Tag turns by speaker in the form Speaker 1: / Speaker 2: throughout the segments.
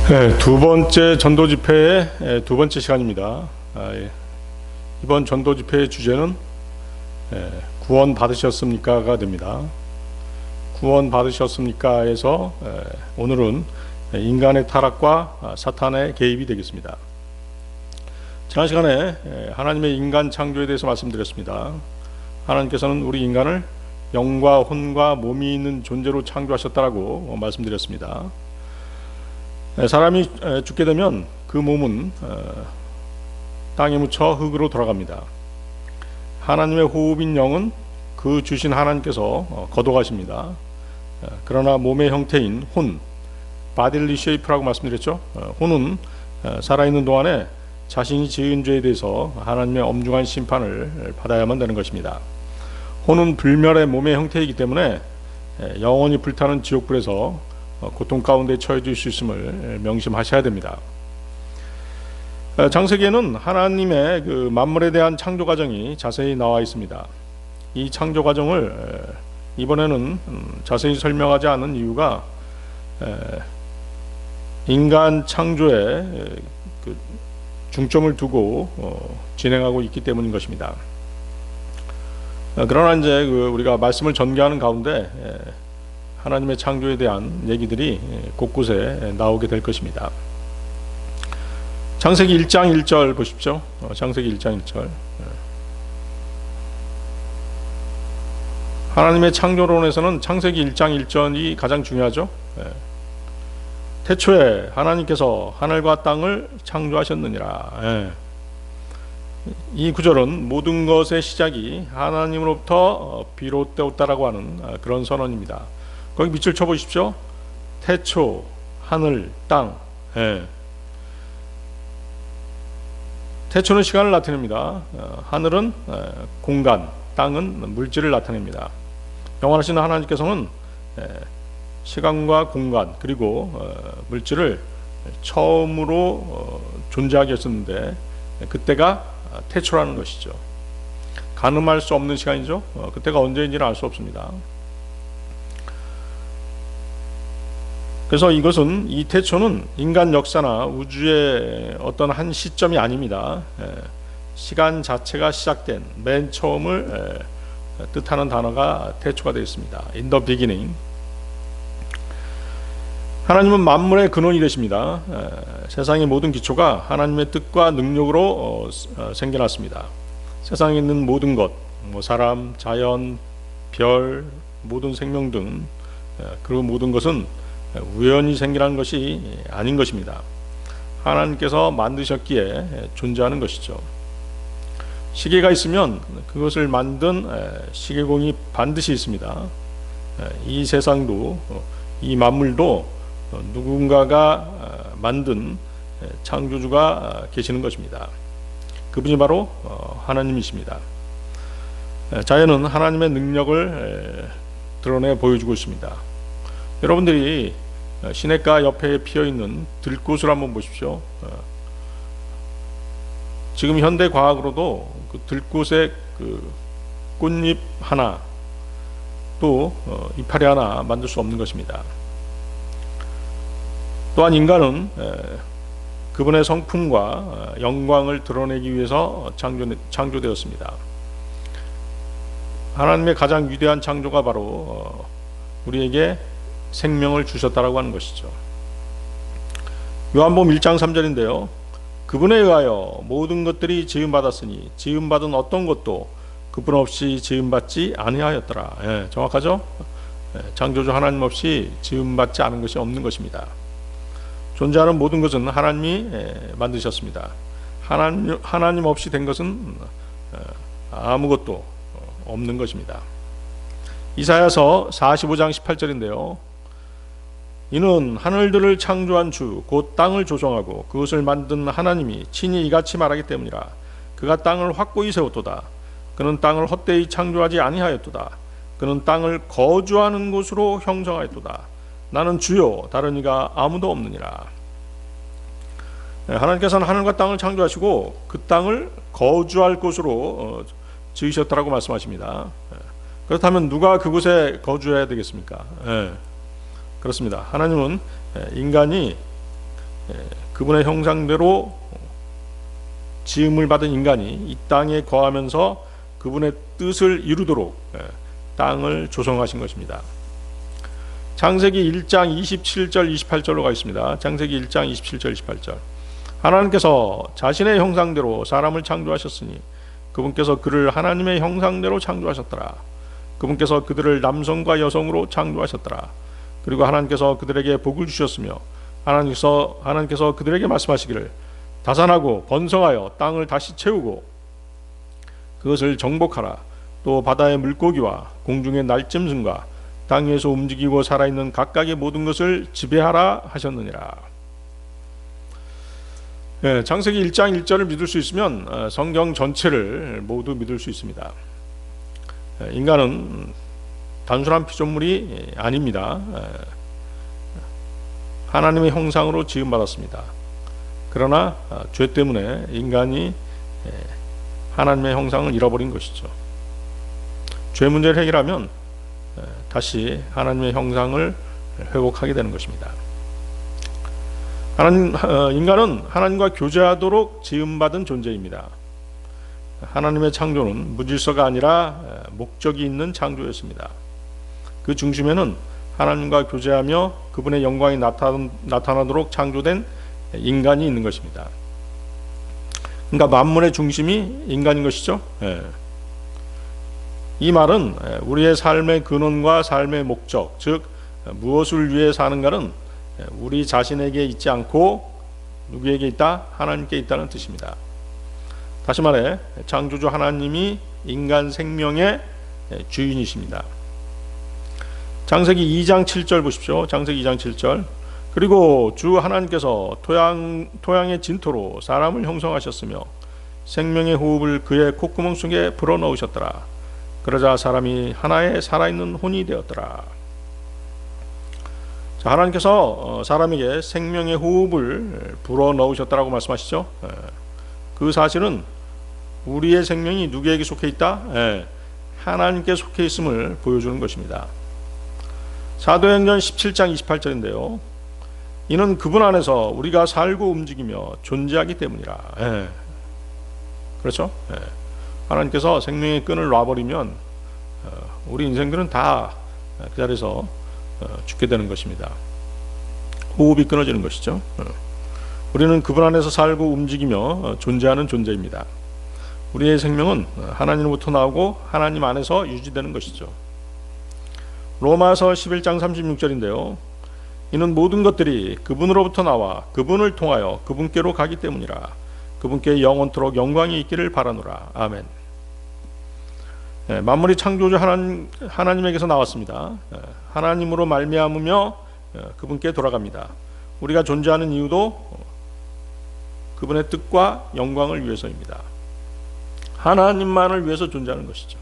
Speaker 1: 네, 두 번째 전도 집회의 두 번째 시간입니다. 이번 전도 집회의 주제는 구원 받으셨습니까가 됩니다. 구원 받으셨습니까에서 오늘은 인간의 타락과 사탄의 개입이 되겠습니다. 지난 시간에 하나님의 인간 창조에 대해서 말씀드렸습니다. 하나님께서는 우리 인간을 영과 혼과 몸이 있는 존재로 창조하셨다라고 말씀드렸습니다. 사람이 죽게 되면 그 몸은 땅에 묻혀 흙으로 돌아갑니다. 하나님의 호흡인 영은 그 주신 하나님께서 거둬가십니다. 그러나 몸의 형태인 혼, 바딜리 쉐이프라고 말씀드렸죠. 혼은 살아있는 동안에 자신이 지은 죄에 대해서 하나님의 엄중한 심판을 받아야만 되는 것입니다. 혼은 불멸의 몸의 형태이기 때문에 영원히 불타는 지옥불에서 고통 가운데 처해질 수 있음을 명심하셔야 됩니다. 창세기에는 하나님의 그 만물에 대한 창조 과정이 자세히 나와 있습니다. 이 창조 과정을 이번에는 자세히 설명하지 않은 이유가 인간 창조에 그 중점을 두고 진행하고 있기 때문인 것입니다. 그러나 이제 우리가 말씀을 전개하는 가운데 하나님의 창조에 대한 얘기들이 곳곳에 나오게 될 것입니다. 창세기 1장 1절 보십시오. 창세기 1장 1절. 하나님의 창조론에서는 창세기 1장 1절이 가장 중요하죠. 태초에 하나님께서 하늘과 땅을 창조하셨느니라. 이 구절은 모든 것의 시작이 하나님으로부터 비롯되었다라고 하는 그런 선언입니다. 거기 밑줄 쳐보십시오. 태초, 하늘, 땅. 태초는 시간을 나타냅니다. 하늘은 공간, 땅은 물질을 나타냅니다. 영원하신 하나님께서는 시간과 공간 그리고 물질을 처음으로 존재하게 했었는데 그때가 태초라는 것이죠. 가늠할 수 없는 시간이죠. 그때가 언제인지는 알 수 없습니다. 그래서 이것은 이 태초는 인간 역사나 우주의 어떤 한 시점이 아닙니다. 시간 자체가 시작된 맨 처음을 뜻하는 단어가 태초가 되어 있습니다. In the beginning. 하나님은 만물의 근원이 되십니다. 세상의 모든 기초가 하나님의 뜻과 능력으로 생겨났습니다. 세상에 있는 모든 것, 사람, 자연, 별, 모든 생명 등 그 모든 것은 우연히 생겨난 것이 아닌 것입니다. 하나님께서 만드셨기에 존재하는 것이죠. 시계가 있으면 그것을 만든 시계공이 반드시 있습니다. 이 세상도 이 만물도 누군가가 만든 창조주가 계시는 것입니다. 그분이 바로 하나님이십니다. 자연은 하나님의 능력을 드러내 보여주고 있습니다. 여러분들이 시냇가 옆에 피어있는 들꽃을 한번 보십시오. 지금 현대 과학으로도 그 들꽃의 그 꽃잎 하나 또 이파리 하나 만들 수 없는 것입니다. 또한 인간은 그분의 성품과 영광을 드러내기 위해서 창조되었습니다. 하나님의 가장 위대한 창조가 바로 우리에게 생명을 주셨다라고 하는 것이죠. 요한복음 1장 3절인데요. 그분에 의하여 모든 것들이 지음받았으니 지음받은 어떤 것도 그분 없이 지음받지 아니하였더라. 정확하죠? 창조주 하나님 없이 지음받지 않은 것이 없는 것입니다. 존재하는 모든 것은 하나님이 만드셨습니다. 하나님 없이 된 것은 아무것도 없는 것입니다. 이사야서 45장 18절인데요. 이는 하늘들을 창조한 주 곧 땅을 조성하고 그것을 만든 하나님이 친히 이같이 말하기 때문이라. 그가 땅을 확고히 세웠도다. 그는 땅을 헛되이 창조하지 아니하였도다. 그는 땅을 거주하는 곳으로 형성하였도다. 나는 주요 다른 이가 아무도 없느니라. 하나님께서는 하늘과 땅을 창조하시고 그 땅을 거주할 곳으로 지으셨다라고 말씀하십니다. 그렇다면 누가 그곳에 거주해야 되겠습니까? 그렇습니다. 하나님은 인간이 그분의 형상대로 지음을 받은 인간이 이 땅에 거하면서 그분의 뜻을 이루도록 땅을 조성하신 것입니다. 창세기 1장 27절 28절로 가겠습니다. 창세기 1장 27절 28절. 하나님께서 자신의 형상대로 사람을 창조하셨으니 그분께서 그를 하나님의 형상대로 창조하셨더라. 그분께서 그들을 남성과 여성으로 창조하셨더라. 그리고 하나님께서 그들에게 복을 주셨으며 하나님께서 그들에게 말씀하시기를 다산하고 번성하여 땅을 다시 채우고 그것을 정복하라. 또 바다의 물고기와 공중의 날짐승과 땅 위에서 움직이고 살아있는 각각의 모든 것을 지배하라 하셨느니라. 창세기 1장 1절을 믿을 수 있으면 성경 전체를 모두 믿을 수 있습니다. 인간은 단순한 피조물이 아닙니다. 하나님의 형상으로 지음받았습니다. 그러나 죄 때문에 인간이 하나님의 형상을 잃어버린 것이죠. 죄 문제를 해결하면 다시 하나님의 형상을 회복하게 되는 것입니다. 인간은 하나님과 교제하도록 지음받은 존재입니다. 하나님의 창조는 무질서가 아니라 목적이 있는 창조였습니다. 그 중심에는 하나님과 교제하며 그분의 영광이 나타나도록 창조된 인간이 있는 것입니다. 그러니까 만물의 중심이 인간인 것이죠. 이 말은 우리의 삶의 근원과 삶의 목적, 즉 무엇을 위해 사는가는 우리 자신에게 있지 않고 누구에게 있다? 하나님께 있다는 뜻입니다. 다시 말해 창조주 하나님이 인간 생명의 주인이십니다. 창세기 2장 7절 보십시오. 창세기 2장 7절. 그리고 주 하나님께서 토양의 진토로 사람을 형성하셨으며 생명의 호흡을 그의 콧구멍 속에 불어넣으셨더라. 그러자 사람이 하나의 살아있는 혼이 되었더라. 자, 하나님께서 사람에게 생명의 호흡을 불어넣으셨다라고 말씀하시죠. 그 사실은 우리의 생명이 누구에게 속해 있다? 하나님께 속해 있음을 보여주는 것입니다. 사도행전 17장 28절인데요. 이는 그분 안에서 우리가 살고 움직이며 존재하기 때문이라. 그렇죠? 하나님께서 생명의 끈을 놔버리면 우리 인생들은 다 그 자리에서 죽게 되는 것입니다. 호흡이 끊어지는 것이죠. 우리는 그분 안에서 살고 움직이며 존재하는 존재입니다. 우리의 생명은 하나님으로부터 나오고 하나님 안에서 유지되는 것이죠. 로마서 11장 36절인데요. 이는 모든 것들이 그분으로부터 나와 그분을 통하여 그분께로 가기 때문이라. 그분께 영원토록 영광이 있기를 바라노라. 아멘. 만물이 창조주 하나님에게서 나왔습니다. 하나님으로 말미암으며 그분께 돌아갑니다. 우리가 존재하는 이유도 그분의 뜻과 영광을 위해서입니다. 하나님만을 위해서 존재하는 것이죠.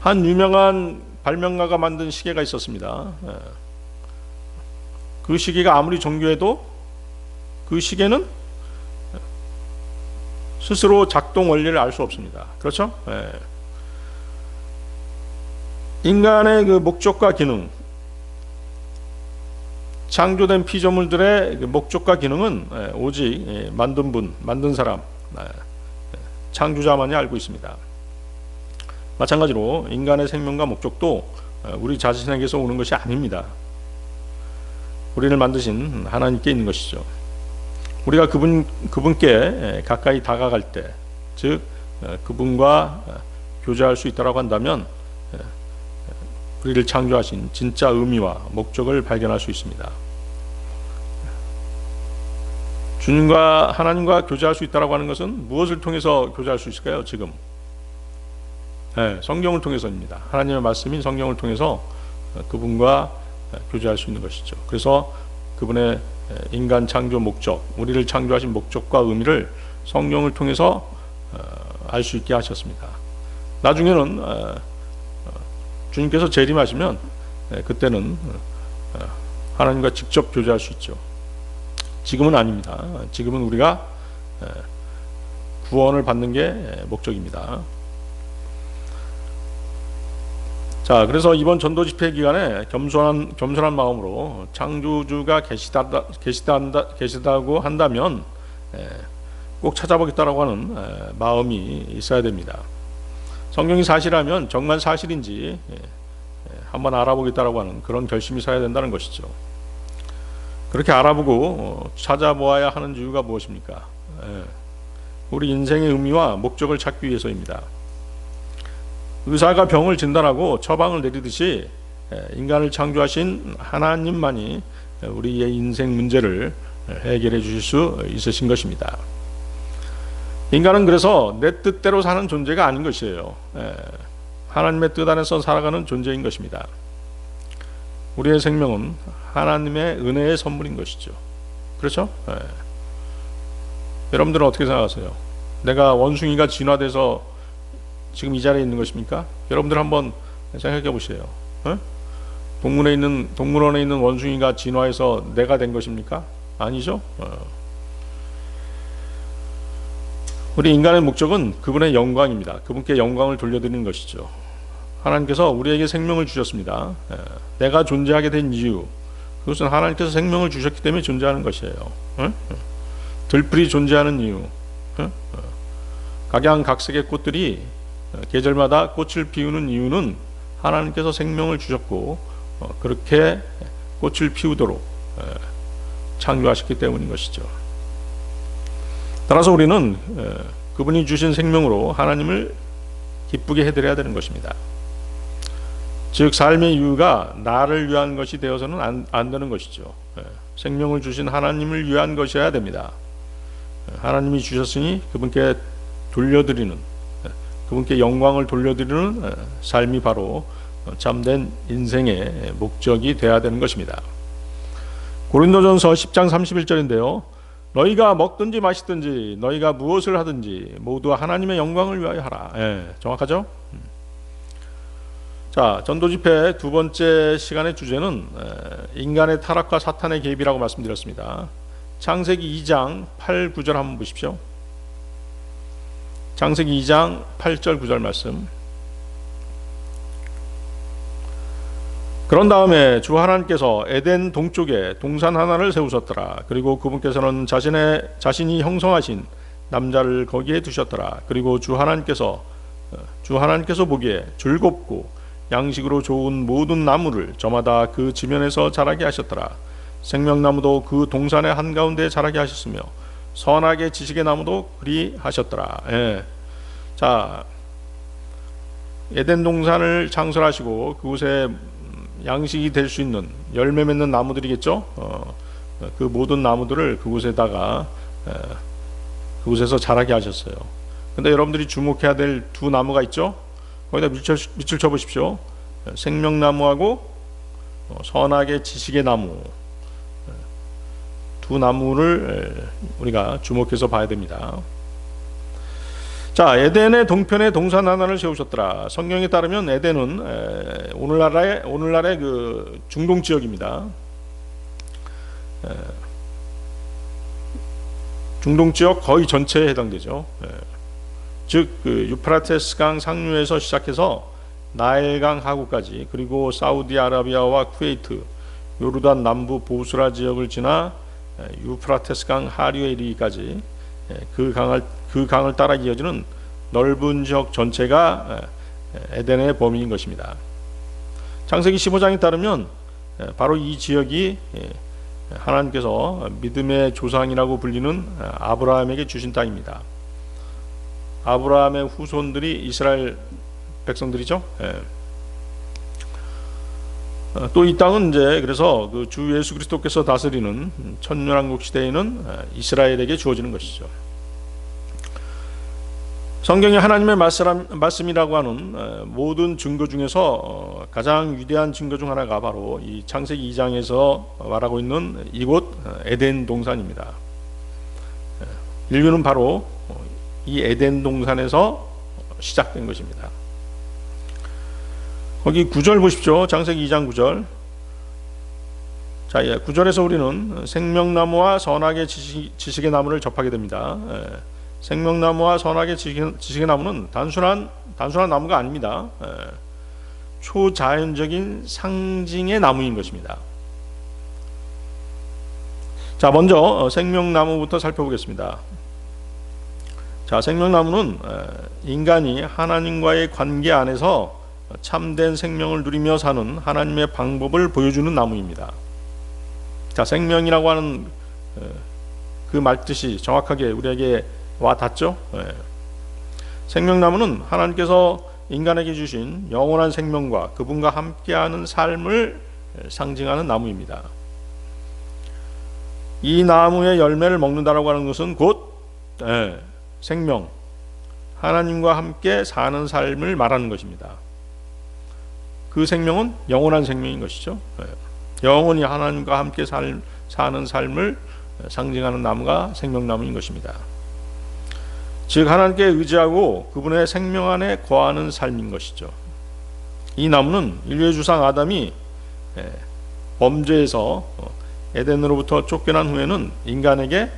Speaker 1: 한 유명한 발명가가 만든 시계가 있었습니다. 그 시계가 아무리 정교해도 그 시계는 스스로 작동 원리를 알 수 없습니다. 그렇죠? 인간의 그 목적과 기능, 창조된 피조물들의 그 목적과 기능은 오직 만든 사람, 창조자만이 알고 있습니다. 마찬가지로 인간의 생명과 목적도 우리 자신에게서 오는 것이 아닙니다. 우리를 만드신 하나님께 있는 것이죠. 우리가 그분께 가까이 다가갈 때, 즉 그분과 교제할 수 있다라고 한다면 우리를 창조하신 진짜 의미와 목적을 발견할 수 있습니다. 주님과 하나님과 교제할 수 있다라고 하는 것은 무엇을 통해서 교제할 수 있을까요? 지금 성경을 통해서입니다. 하나님의 말씀인 성경을 통해서 그분과 교제할 수 있는 것이죠. 그래서 그분의 인간 창조 목적, 우리를 창조하신 목적과 의미를 성경을 통해서 알 수 있게 하셨습니다. 나중에는 주님께서 재림하시면 그때는 하나님과 직접 교제할 수 있죠. 지금은 아닙니다. 지금은 우리가 구원을 받는 게 목적입니다. 자, 그래서 이번 전도 집회 기간에 겸손한 마음으로 창조주가 계시다고 한다면 꼭 찾아보겠다라고 하는 마음이 있어야 됩니다. 성경이 사실이라면 정말 사실인지 한번 알아보겠다라고 하는 그런 결심이 있어야 된다는 것이죠. 그렇게 알아보고 찾아보아야 하는 이유가 무엇입니까? 우리 인생의 의미와 목적을 찾기 위해서입니다. 의사가 병을 진단하고 처방을 내리듯이 인간을 창조하신 하나님만이 우리의 인생 문제를 해결해 주실 수 있으신 것입니다. 인간은 그래서 내 뜻대로 사는 존재가 아닌 것이에요. 하나님의 뜻 안에서 살아가는 존재인 것입니다. 우리의 생명은 하나님의 은혜의 선물인 것이죠. 그렇죠? 여러분들은 어떻게 생각하세요? 내가 원숭이가 진화돼서 지금 이 자리에 있는 것입니까? 여러분들 한번 생각해 보세요. 동물원에 있는 원숭이가 진화해서 내가 된 것입니까? 아니죠? 우리 인간의 목적은 그분의 영광입니다. 그분께 영광을 돌려드리는 것이죠. 하나님께서 우리에게 생명을 주셨습니다. 내가 존재하게 된 이유, 그것은 하나님께서 생명을 주셨기 때문에 존재하는 것이에요. 들풀이 존재하는 이유, 각양각색의 꽃들이 계절마다 꽃을 피우는 이유는 하나님께서 생명을 주셨고 그렇게 꽃을 피우도록 창조하셨기 때문인 것이죠. 따라서 우리는 그분이 주신 생명으로 하나님을 기쁘게 해드려야 되는 것입니다. 즉 삶의 이유가 나를 위한 것이 되어서는 안 되는 것이죠. 생명을 주신 하나님을 위한 것이어야 됩니다. 하나님이 주셨으니 그분께 돌려드리는, 그분께 영광을 돌려드리는 삶이 바로 참된 인생의 목적이 되어야 되는 것입니다. 고린도전서 10장 31절인데요. 너희가 먹든지 마시든지 너희가 무엇을 하든지 모두 하나님의 영광을 위하여 하라. 정확하죠? 자, 전도집회 두 번째 시간의 주제는 인간의 타락과 사탄의 개입이라고 말씀드렸습니다. 창세기 2장 8, 9절 한번 보십시오. 창세기 2장 8절 9절 말씀. 그런 다음에 주 하나님께서 에덴 동쪽에 동산 하나를 세우셨더라. 그리고 그분께서는 자신이 형성하신 남자를 거기에 두셨더라. 그리고 주 하나님께서 보기에 즐겁고 양식으로 좋은 모든 나무를 저마다 그 지면에서 자라게 하셨더라. 생명나무도 그 동산의 한가운데 자라게 하셨으며 선악의 지식의 나무도 그리 하셨더라. 자, 에덴 동산을 창설하시고 그곳에 양식이 될 수 있는 열매 맺는 나무들이겠죠. 그 모든 나무들을 그곳에서 자라게 하셨어요. 근데 여러분들이 주목해야 될 두 나무가 있죠. 거기다 밑줄 쳐 보십시오. 생명나무하고 선악의 지식의 나무, 두 나무를 우리가 주목해서 봐야 됩니다. 자, 에덴의 동편에 동산 하나를 세우셨더라. 성경에 따르면 에덴은 오늘날의 그 중동 지역입니다. 중동 지역 거의 전체에 해당되죠. 즉 그 유프라테스 강 상류에서 시작해서 나일강 하구까지, 그리고 사우디아라비아와 쿠웨이트, 요르단 남부 보스라 지역을 지나 유프라테스 강 하류에 이르기까지 그 강을 따라 이어지는 넓은 지역 전체가 에덴의 범위인 것입니다. 창세기 15장에 따르면 바로 이 지역이 하나님께서 믿음의 조상이라고 불리는 아브라함에게 주신 땅입니다. 아브라함의 후손들이 이스라엘 백성들이죠. 또 이 땅은 이제 그래서 그 주 예수 그리스도께서 다스리는 천년왕국 시대에는 이스라엘에게 주어지는 것이죠. 성경이 하나님의 말씀이라고 하는 모든 증거 중에서 가장 위대한 증거 중 하나가 바로 이 창세기 2장에서 말하고 있는 이곳 에덴 동산입니다. 인류는 바로 이 에덴 동산에서 시작된 것입니다. 거기 9절 보십시오. 창세기 2장 9절. 자, 9절에서 우리는 생명나무와 선악의 지식의 나무를 접하게 됩니다. 생명나무와 선악의 지식의 나무는 단순한 나무가 아닙니다. 초자연적인 상징의 나무인 것입니다. 자, 먼저 생명나무부터 살펴보겠습니다. 자, 생명나무는 인간이 하나님과의 관계 안에서 참된 생명을 누리며 사는 하나님의 방법을 보여주는 나무입니다. 자, 생명이라고 하는 그 말뜻이 정확하게 우리에게 와 닿죠? 생명나무는 하나님께서 인간에게 주신 영원한 생명과 그분과 함께하는 삶을 상징하는 나무입니다. 이 나무의 열매를 먹는다라고 하는 것은 곧 생명, 하나님과 함께 사는 삶을 말하는 것입니다. 그 생명은 영원한 생명인 것이죠. 영원히 하나님과 함께 사는 삶을 상징하는 나무가 생명나무인 것입니다. 즉 하나님께 의지하고 그분의 생명 안에 거하는 삶인 것이죠. 이 나무는 인류의 주상 아담이 범죄에서 에덴으로부터 쫓겨난 후에는 인간에게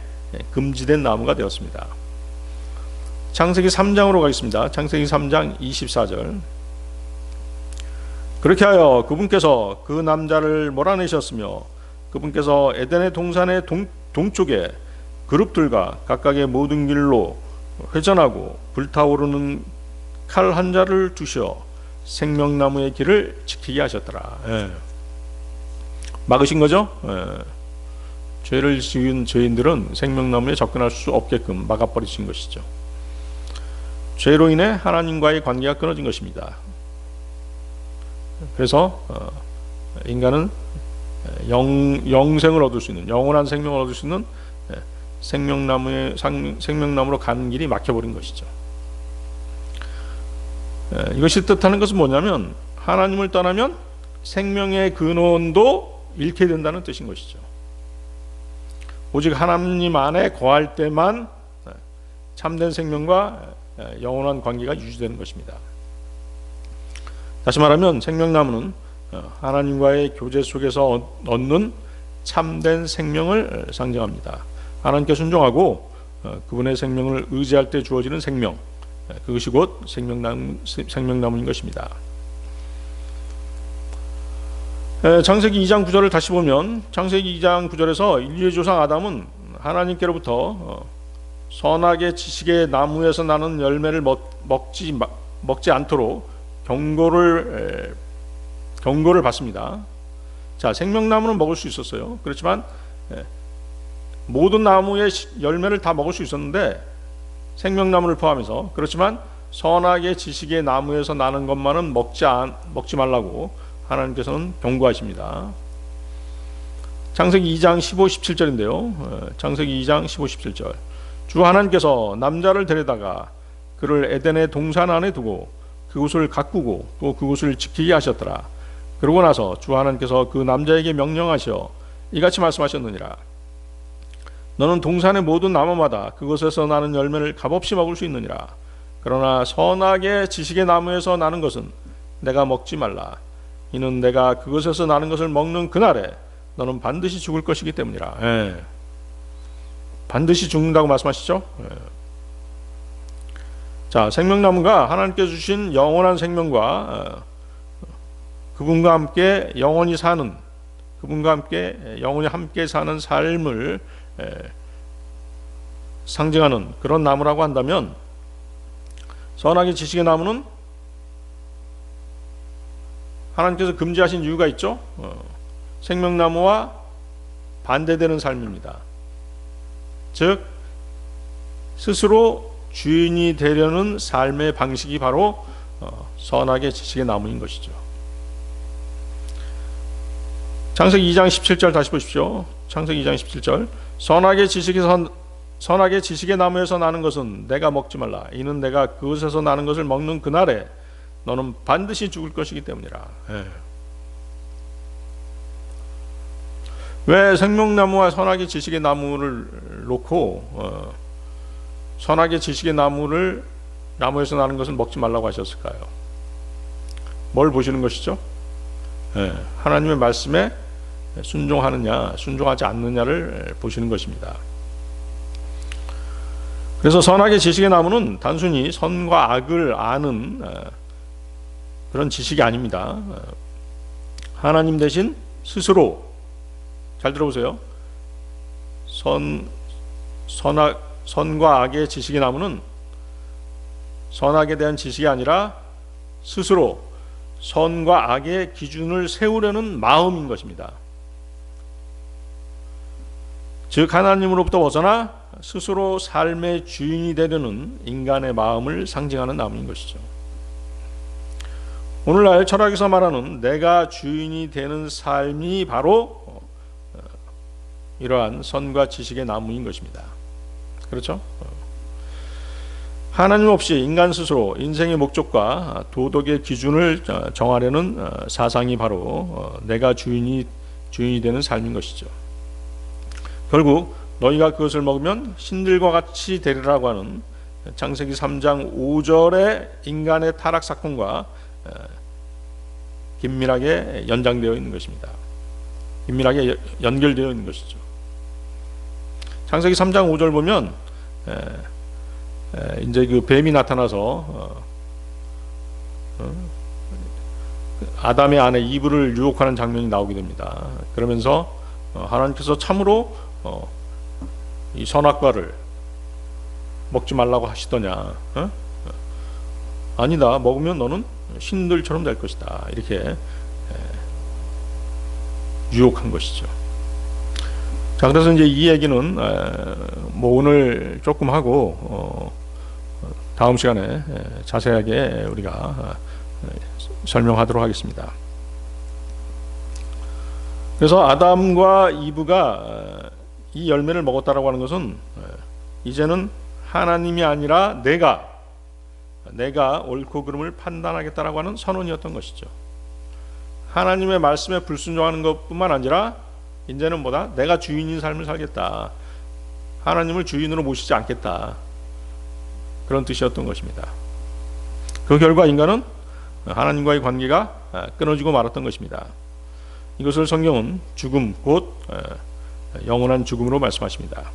Speaker 1: 금지된 나무가 되었습니다. 창세기 3장으로 가겠습니다. 창세기 3장 24절. 그렇게 하여 그분께서 그 남자를 몰아내셨으며 그분께서 에덴의 동산의 동쪽에 그룹들과 각각의 모든 길로 회전하고 불타오르는 칼 한 자를 두셔 생명나무의 길을 지키게 하셨더라. 막으신 거죠? 죄를 지은 죄인들은 생명나무에 접근할 수 없게끔 막아버리신 것이죠. 죄로 인해 하나님과의 관계가 끊어진 것입니다. 그래서 인간은 영생을 얻을 수 있는, 영원한 생명을 얻을 수 있는 생명나무로 가는 길이 막혀버린 것이죠. 이것이 뜻하는 것은 뭐냐면 하나님을 떠나면 생명의 근원도 잃게 된다는 뜻인 것이죠. 오직 하나님 안에 거할 때만 참된 생명과 영원한 관계가 유지되는 것입니다. 다시 말하면 생명나무는 하나님과의 교제 속에서 얻는 참된 생명을 상징합니다. 하나님께 순종하고 그분의 생명을 의지할 때 주어지는 생명, 그것이 곧 생명나무인 것입니다. 창세기 2장 9절을 다시 보면 창세기 2장 9절에서 인류의 조상 아담은 하나님께로부터 선악의 지식의 나무에서 나는 열매를 먹지 않도록 경고를 받습니다. 자, 생명나무는 먹을 수 있었어요. 그렇지만 모든 나무의 열매를 다 먹을 수 있었는데 생명나무를 포함해서, 그렇지만 선악의 지식의 나무에서 나는 것만은 먹지 말라고 하나님께서는 경고하십니다. 창세기 2장 15, 17절인데요. 창세기 2장 15, 17절. 주 하나님께서 남자를 데려다가 그를 에덴의 동산 안에 두고 그곳을 가꾸고 또 그곳을 지키게 하셨더라. 그러고 나서 주 하나님께서 그 남자에게 명령하셔 이같이 말씀하셨느니라. 너는 동산의 모든 나무마다 그곳에서 나는 열매를 값없이 먹을 수 있느니라. 그러나 선악의 지식의 나무에서 나는 것은 내가 먹지 말라. 이는 내가 그것에서 나는 것을 먹는 그날에 너는 반드시 죽을 것이기 때문이라. 반드시 죽는다고 말씀하시죠. 자, 생명나무가 하나님께 주신 영원한 생명과 그분과 함께 영원히 사는, 그분과 함께 영원히 함께 사는 삶을 상징하는 그런 나무라고 한다면, 선악의 지식의 나무는 하나님께서 금지하신 이유가 있죠. 생명나무와 반대되는 삶입니다. 즉 스스로 주인이 되려는 삶의 방식이 바로 선악의 지식의 나무인 것이죠. 창세기 2장 17절 다시 보십시오. 창세기 2장 17절. 선악의 지식의 나무에서 나는 것은 내가 먹지 말라. 이는 내가 그것에서 나는 것을 먹는 그날에 너는 반드시 죽을 것이기 때문이라. 왜 생명나무와 선악의 지식의 나무를 놓고 선악의 지식의 나무에서 나는 것을 먹지 말라고 하셨을까요? 뭘 보시는 것이죠? 하나님의 말씀에 순종하느냐 순종하지 않느냐를 보시는 것입니다. 그래서 선악의 지식의 나무는 단순히 선과 악을 아는 그런 지식이 아닙니다. 하나님 대신 스스로, 잘 들어보세요. 선과 악의 지식의 나무는 선악에 대한 지식이 아니라 스스로 선과 악의 기준을 세우려는 마음인 것입니다. 즉 하나님으로부터 벗어나 스스로 삶의 주인이 되려는 인간의 마음을 상징하는 나무인 것이죠. 오늘날 철학에서 말하는 내가 주인이 되는 삶이 바로 이러한 선과 지식의 나무인 것입니다. 그렇죠? 하나님 없이 인간 스스로 인생의 목적과 도덕의 기준을 정하려는 사상이 바로 내가 주인이 되는 삶인 것이죠. 결국 너희가 그것을 먹으면 신들과 같이 되리라고 하는 창세기 3장 5절의 인간의 타락 사건과 긴밀하게 연장되어 있는 것입니다. 긴밀하게 연결되어 있는 것이죠. 창세기 3장 5절 보면 이제 그 뱀이 나타나서 아담의 아내 이브를 유혹하는 장면이 나오게 됩니다. 그러면서 하나님께서 참으로 이 선악과를 먹지 말라고 하시더냐? 아니다. 먹으면 너는 신들처럼 될 것이다. 이렇게 유혹한 것이죠. 자, 그래서 이제 이 얘기는 뭐 오늘 조금 하고 다음 시간에 자세하게 우리가 설명하도록 하겠습니다. 그래서 아담과 이브가 이 열매를 먹었다라고 하는 것은 이제는 하나님이 아니라 내가 옳고 그름을 판단하겠다라고 하는 선언이었던 것이죠. 하나님의 말씀에 불순종하는 것뿐만 아니라 이제는 뭐다? 내가 주인인 삶을 살겠다. 하나님을 주인으로 모시지 않겠다. 그런 뜻이었던 것입니다. 그 결과 인간은 하나님과의 관계가 끊어지고 말았던 것입니다. 이것을 성경은 죽음, 곧 영원한 죽음으로 말씀하십니다.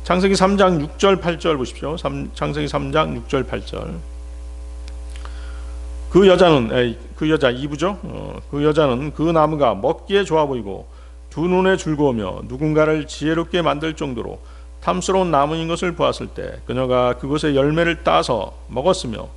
Speaker 1: 창세기 3장 6절 8절 보십시오. 창세기 3장 6절 8절. 그 여자 이브죠. 그 여자는 그 나무가 먹기에 좋아 보이고 두 눈에 즐거우며 누군가를 지혜롭게 만들 정도로 탐스러운 나무인 것을 보았을 때 그녀가 그것의 열매를 따서 먹었으며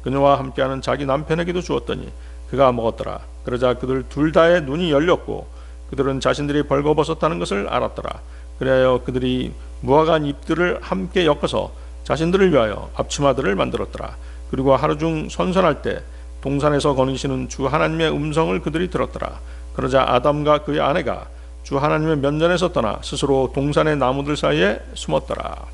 Speaker 1: 그녀와 함께하는 자기 남편에게도 주었더니 그가 먹었더라. 그러자 그들 둘 다의 눈이 열렸고 그들은 자신들이 벌거벗었다는 것을 알았더라. 그리하여 그들이 무화과 잎들을 함께 엮어서 자신들을 위하여 앞치마들을 만들었더라. 그리고 하루 중 선선할 때 동산에서 거니시는 주 하나님의 음성을 그들이 들었더라. 그러자 아담과 그의 아내가 주 하나님의 면전에서 떠나 스스로 동산의 나무들 사이에 숨었더라.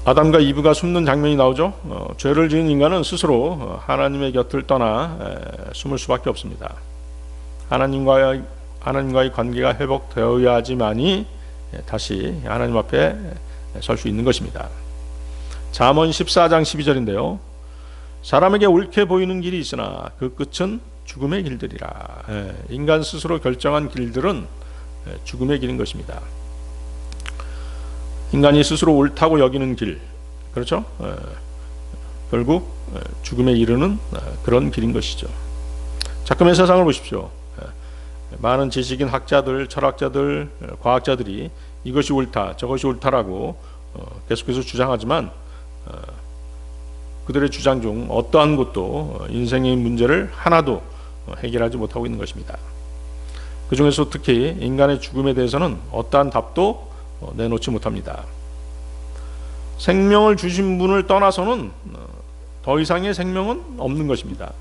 Speaker 1: 아담과 이브가 숨는 장면이 나오죠. 죄를 지은 인간은 스스로 하나님의 곁을 떠나 숨을 수밖에 없습니다. 하나님과의 관계가 회복되어야지만이 다시 하나님 앞에 설 수 있는 것입니다. 잠언 14장 12절인데요. 사람에게 옳게 보이는 길이 있으나 그 끝은 죽음의 길들이라. 인간 스스로 결정한 길들은 죽음의 길인 것입니다. 인간이 스스로 옳다고 여기는 길, 그렇죠? 결국 죽음에 이르는 그런 길인 것이죠. 자꾸만 세상을 보십시오. 많은 지식인 학자들, 철학자들, 과학자들이 이것이 옳다, 저것이 옳다라고 계속해서 주장하지만 그들의 주장 중 어떠한 것도 인생의 문제를 하나도 해결하지 못하고 있는 것입니다. 그 중에서 특히 인간의 죽음에 대해서는 어떠한 답도 내놓지 못합니다. 생명을 주신 분을 떠나서는 더 이상의 생명은 없는 것입니다.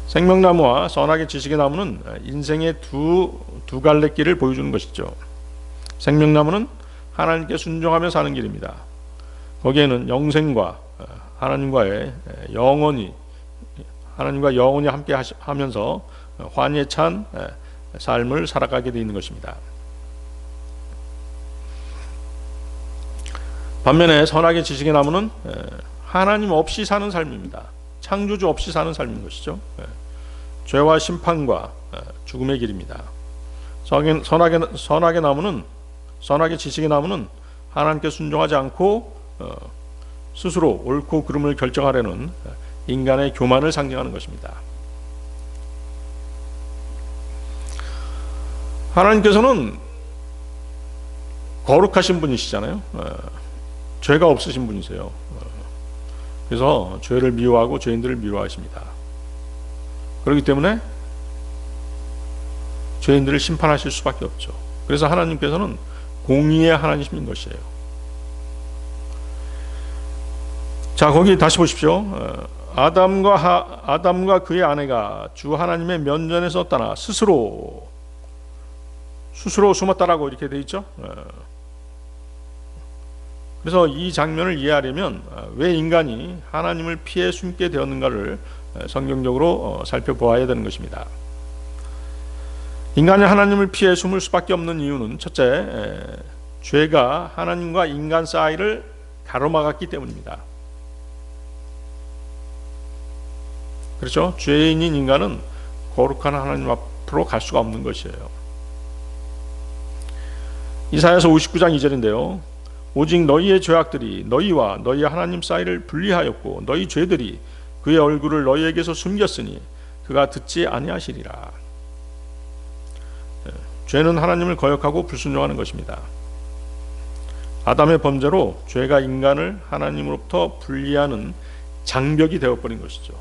Speaker 1: 생명나무와 선악의 지식의 나무는 인생의 두 갈래 길을 보여주는 것이죠. 생명나무는 하나님께 순종하며 사는 길입니다. 거기에는 영생과 하나님과 영원히 함께 하면서 환희에 찬 삶을 살아가게 되어 있는 것입니다. 반면에 선악의 지식의 나무는 하나님 없이 사는 삶입니다. 창조주 없이 사는 삶인 것이죠. 죄와 심판과 죽음의 길입니다. 선악의 나무는 선악의 지식의 나무는 하나님께 순종하지 않고 스스로 옳고 그름을 결정하려는 인간의 교만을 상징하는 것입니다. 하나님께서는 거룩하신 분이시잖아요. 죄가 없으신 분이세요. 그래서 죄를 미워하고 죄인들을 미워하십니다. 그렇기 때문에 죄인들을 심판하실 수밖에 없죠. 그래서 하나님께서는 공의의 하나님이신 것이에요. 자, 거기 다시 보십시오. 아담과 그의 아내가 주 하나님의 면전에서 떠나 스스로 숨었다라고 이렇게 돼 있죠. 그래서 이 장면을 이해하려면 왜 인간이 하나님을 피해 숨게 되었는가를 성경적으로 살펴보아야 되는 것입니다. 인간이 하나님을 피해 숨을 수밖에 없는 이유는 첫째, 죄가 하나님과 인간 사이를 가로막았기 때문입니다. 그렇죠? 죄인인 인간은 거룩한 하나님 앞으로 갈 수가 없는 것이에요. 이사야서 59장 2절인데요. 오직 너희의 죄악들이 너희와 너희 하나님 사이를 분리하였고 너희 죄들이 그의 얼굴을 너희에게서 숨겼으니 그가 듣지 아니하시리라. 죄는 하나님을 거역하고 불순종하는 것입니다. 아담의 범죄로 죄가 인간을 하나님으로부터 분리하는 장벽이 되어버린 것이죠.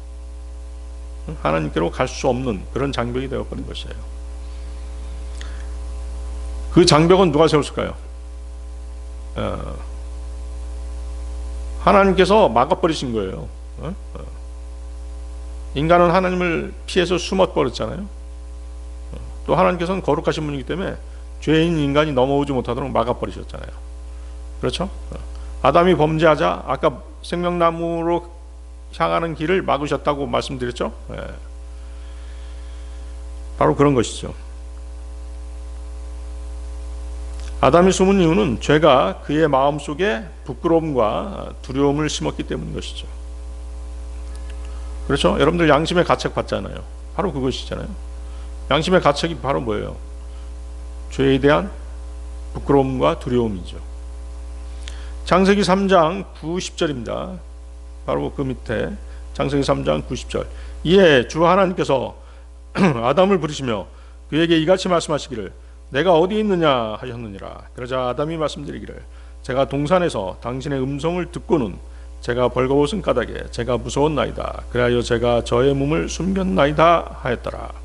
Speaker 1: 하나님께로 갈 수 없는 그런 장벽이 되어버린 것이에요. 그 장벽은 누가 세웠을까요? 하나님께서 막아버리신 거예요. 인간은 하나님을 피해서 숨어버렸잖아요. 또 하나님께서는 거룩하신 분이기 때문에 죄인 인간이 넘어오지 못하도록 막아버리셨잖아요. 그렇죠? 아담이 범죄하자 아까 생명나무로 향하는 길을 막으셨다고 말씀드렸죠? 바로 그런 것이죠. 아담이 숨은 이유는 죄가 그의 마음속에 부끄러움과 두려움을 심었기 때문인 것이죠. 그렇죠? 여러분들 양심의 가책 받잖아요. 바로 그것이잖아요. 양심의 가책이 바로 뭐예요? 죄에 대한 부끄러움과 두려움이죠. 창세기 3장 9, 10절입니다. 바로 그 밑에 창세기 3장 9, 10절. 이에 주 하나님께서 아담을 부르시며 그에게 이같이 말씀하시기를 내가 어디 있느냐 하셨느니라. 그러자 아담이 말씀드리기를 제가 동산에서 당신의 음성을 듣고는 제가 벌거벗은 까닭에 제가 무서웠나이다. 그리하여 제가 저의 몸을 숨겼나이다 하였더라.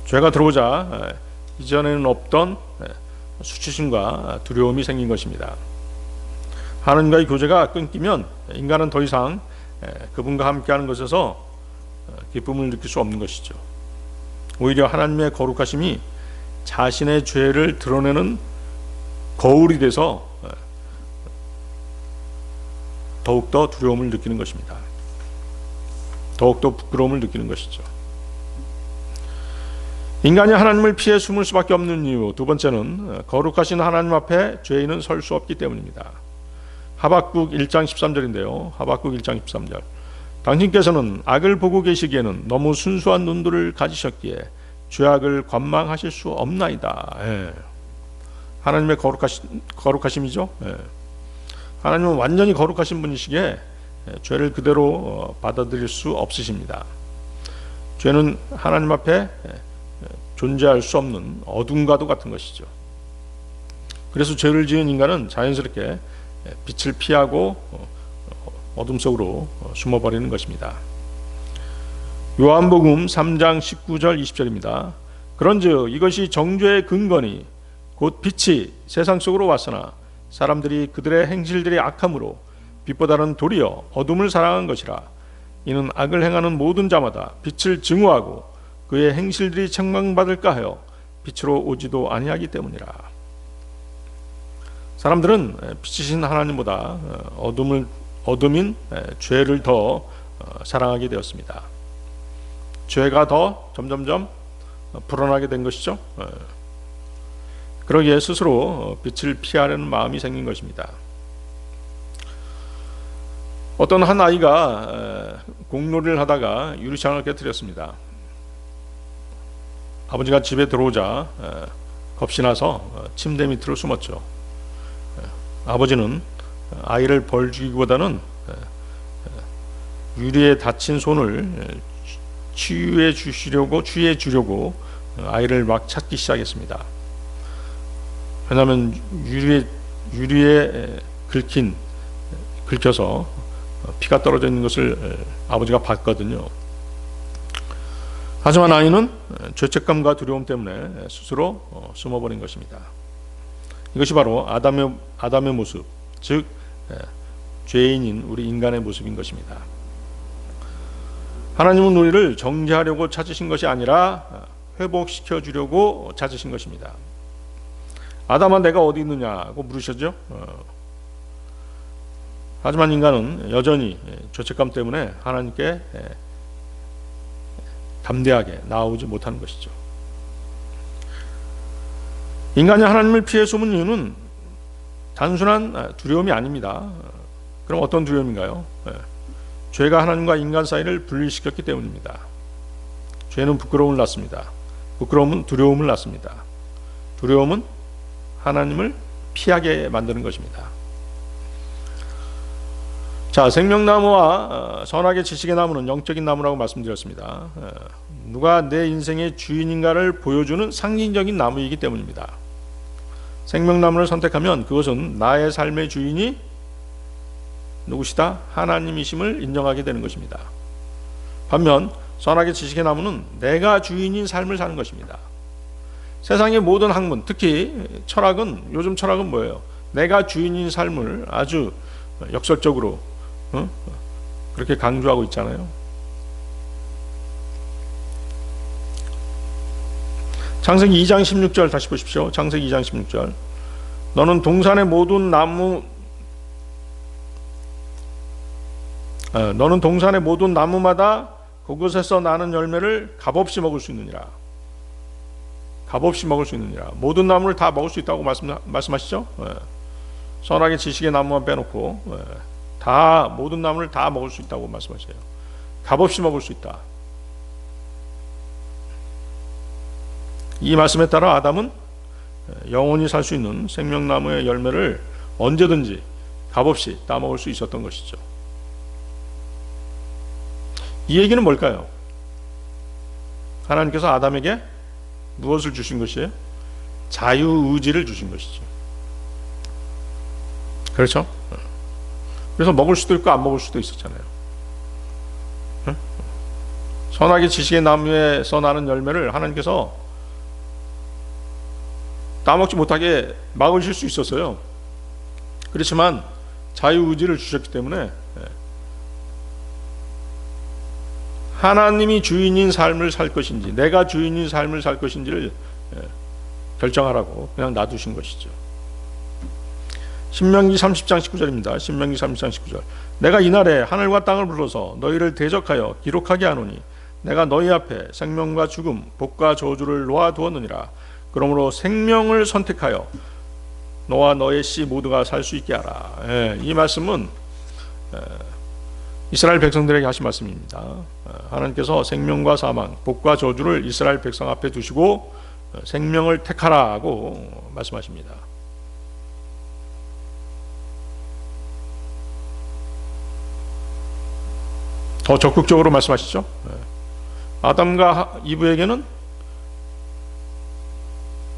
Speaker 1: 죄가 들어오자 이전에는 없던 수치심과 두려움이 생긴 것입니다. 하나님과의 교제가 끊기면 인간은 더 이상 그분과 함께하는 것에서 기쁨을 느낄 수 없는 것이죠. 오히려 하나님의 거룩하심이 자신의 죄를 드러내는 거울이 돼서 더욱더 두려움을 느끼는 것입니다. 더욱더 부끄러움을 느끼는 것이죠. 인간이 하나님을 피해 숨을 수밖에 없는 이유 두 번째는 거룩하신 하나님 앞에 죄인은 설 수 없기 때문입니다. 하박국 1장 13절인데요. 하박국 1장 13절. 당신께서는 악을 보고 계시기에는 너무 순수한 눈들을 가지셨기에 죄악을 관망하실 수 없나이다. 하나님의 거룩하심이죠. 하나님은 완전히 거룩하신 분이시기에 죄를 그대로 받아들일 수 없으십니다. 죄는 하나님 앞에 존재할 수 없는 어둠과도 같은 것이죠. 그래서 죄를 지은 인간은 자연스럽게 빛을 피하고 어둠 속으로 숨어버리는 것입니다. 요한복음 3장 19절 20절입니다. 그런즉 이것이 정죄의 근거니 곧 빛이 세상 속으로 왔으나 사람들이 그들의 행실들이 악함으로 빛보다는 도리어 어둠을 사랑한 것이라. 이는 악을 행하는 모든 자마다 빛을 증오하고 그의 행실들이 책망받을까 하여 빛으로 오지도 아니하기 때문이라. 사람들은 빛이신 하나님보다 어둠인 죄를 더 사랑하게 되었습니다. 죄가 더 점점점 불어나게 된 것이죠. 그러기에 스스로 빛을 피하려는 마음이 생긴 것입니다. 어떤 한 아이가 공놀이를 하다가 유리창을 깨뜨렸습니다. 아버지가 집에 들어오자 겁이 나서 침대 밑으로 숨었죠. 아버지는 아이를 벌 주기보다는 유리에 다친 손을 치유해 주려고 아이를 막 찾기 시작했습니다. 왜냐하면 유리에 긁혀서 피가 떨어져 있는 것을 아버지가 봤거든요. 하지만 아이는 죄책감과 두려움 때문에 스스로 숨어버린 것입니다. 이것이 바로 아담의 모습, 즉 죄인인 우리 인간의 모습인 것입니다. 하나님은 우리를 정죄하려고 찾으신 것이 아니라 회복시켜 주려고 찾으신 것입니다. 아담아 내가 어디 있느냐고 물으셨죠. 하지만 인간은 여전히 죄책감 때문에 하나님께 담대하게 나아오지 못하는 것이죠. 인간이 하나님을 피해 숨은 이유는 단순한 두려움이 아닙니다. 그럼 어떤 두려움인가요? 죄가 하나님과 인간 사이를 분리시켰기 때문입니다. 죄는 부끄러움을 낳습니다. 부끄러움은 두려움을 낳습니다. 두려움은 하나님을 피하게 만드는 것입니다. 자, 생명나무와 선악의 지식의 나무는 영적인 나무라고 말씀드렸습니다. 누가 내 인생의 주인인가를 보여주는 상징적인 나무이기 때문입니다. 생명나무를 선택하면 그것은 나의 삶의 주인이 누구시다? 하나님이심을 인정하게 되는 것입니다. 반면 선악의 지식의 나무는 내가 주인인 삶을 사는 것입니다. 세상의 모든 학문, 특히 철학은, 요즘 철학은 뭐예요? 내가 주인인 삶을 아주 역설적으로 그렇게 강조하고 있잖아요. 창세기 2장 16절 다시 보십시오. 창세기 2장 16절. 너는 동산의 모든 나무마다 그곳에서 나는 열매를 값없이 먹을 수 있느니라. 값없이 먹을 수 있느니라. 모든 나무를 다 먹을 수 있다고 말씀하시죠? 선악의 지식의 나무만 빼놓고 모든 나무를 다 먹을 수 있다고 말씀하셔요. 값없이 먹을 수 있다. 이 말씀에 따라 아담은 영원히 살 수 있는 생명나무의 열매를 언제든지 값없이 따먹을 수 있었던 것이죠. 이 얘기는 뭘까요? 하나님께서 아담에게 무엇을 주신 것이에요? 자유의지를 주신 것이죠. 그렇죠? 그래서 먹을 수도 있고 안 먹을 수도 있었잖아요. 선악의 지식의 나무에서 나는 열매를 하나님께서 따먹지 못하게 막으실 수 있었어요. 그렇지만 자유의지를 주셨기 때문에 하나님이 주인인 삶을 살 것인지 내가 주인인 삶을 살 것인지를 결정하라고 그냥 놔두신 것이죠. 신명기 30장 19절입니다. 신명기 30장 19절. 내가 이날에 하늘과 땅을 불러서 너희를 대적하여 기록하게 하노니 내가 너희 앞에 생명과 죽음, 복과 저주를 놓아두었느니라. 그러므로 생명을 선택하여 너와 너의 씨 모두가 살 수 있게 하라. 이 말씀은 이스라엘 백성들에게 하신 말씀입니다. 하나님께서 생명과 사망, 복과 저주를 이스라엘 백성 앞에 두시고 생명을 택하라고 말씀하십니다. 더 적극적으로 말씀하시죠. 아담과 이브에게는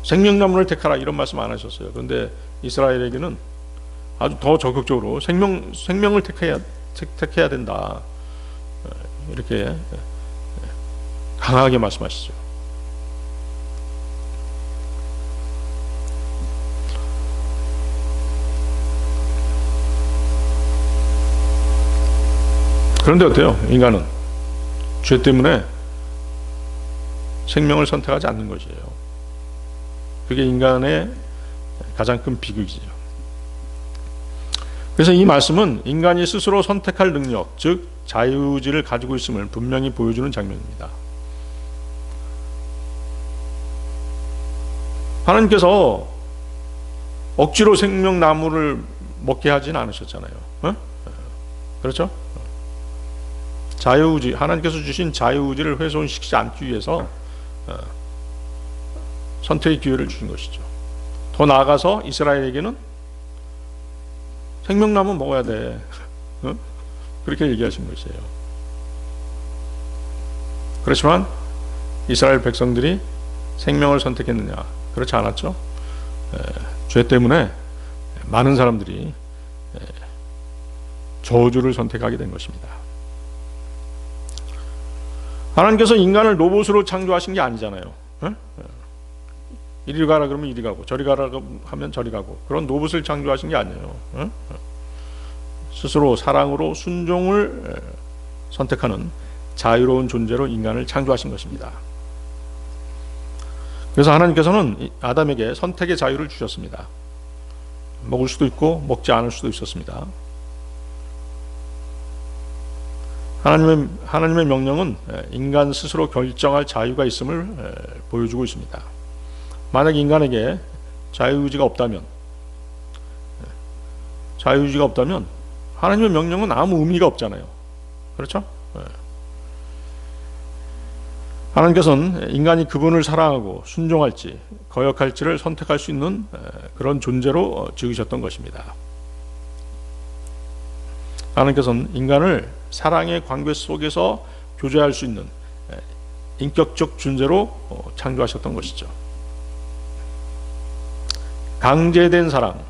Speaker 1: 생명나무를 택하라 이런 말씀 안 하셨어요. 그런데 이스라엘에게는 아주 더 적극적으로 생명을 택해야 된다. 이렇게 강하게 말씀하시죠. 그런데 어때요? 인간은 죄 때문에 생명을 선택하지 않는 것이에요. 그게 인간의 가장 큰 비극이죠. 그래서 이 말씀은 인간이 스스로 선택할 능력, 즉 자유의지를 가지고 있음을 분명히 보여주는 장면입니다. 하나님께서 억지로 생명나무를 먹게 하진 않으셨잖아요. 그렇죠? 자유의지, 하나님께서 주신 자유의지를 훼손시키지 않기 위해서 선택의 기회를 주신 것이죠. 더 나아가서 이스라엘에게는 생명나무 먹어야 돼. 그렇게 얘기하신 것이에요. 그렇지만 이스라엘 백성들이 생명을 선택했느냐? 그렇지 않았죠. 죄 때문에 많은 사람들이 저주를 선택하게 된 것입니다. 하나님께서 인간을 로봇으로 창조하신 게 아니잖아요. 이리 가라 그러면 이리 가고 저리 가라 하면 저리 가고 그런 로봇을 창조하신 게 아니에요. 스스로 사랑으로 순종을 선택하는 자유로운 존재로 인간을 창조하신 것입니다. 그래서 하나님께서는 아담에게 선택의 자유를 주셨습니다. 먹을 수도 있고 먹지 않을 수도 있었습니다. 하나님의 명령은 인간 스스로 결정할 자유가 있음을 보여주고 있습니다. 만약 인간에게 자유의지가 없다면 하나님의 명령은 아무 의미가 없잖아요. 그렇죠? 하나님께서는 인간이 그분을 사랑하고 순종할지 거역할지를 선택할 수 있는 그런 존재로 지으셨던 것입니다. 하나님께서는 인간을 사랑의 관계 속에서 교제할 수 있는 인격적 존재로 창조하셨던 것이죠. 강제된 사랑,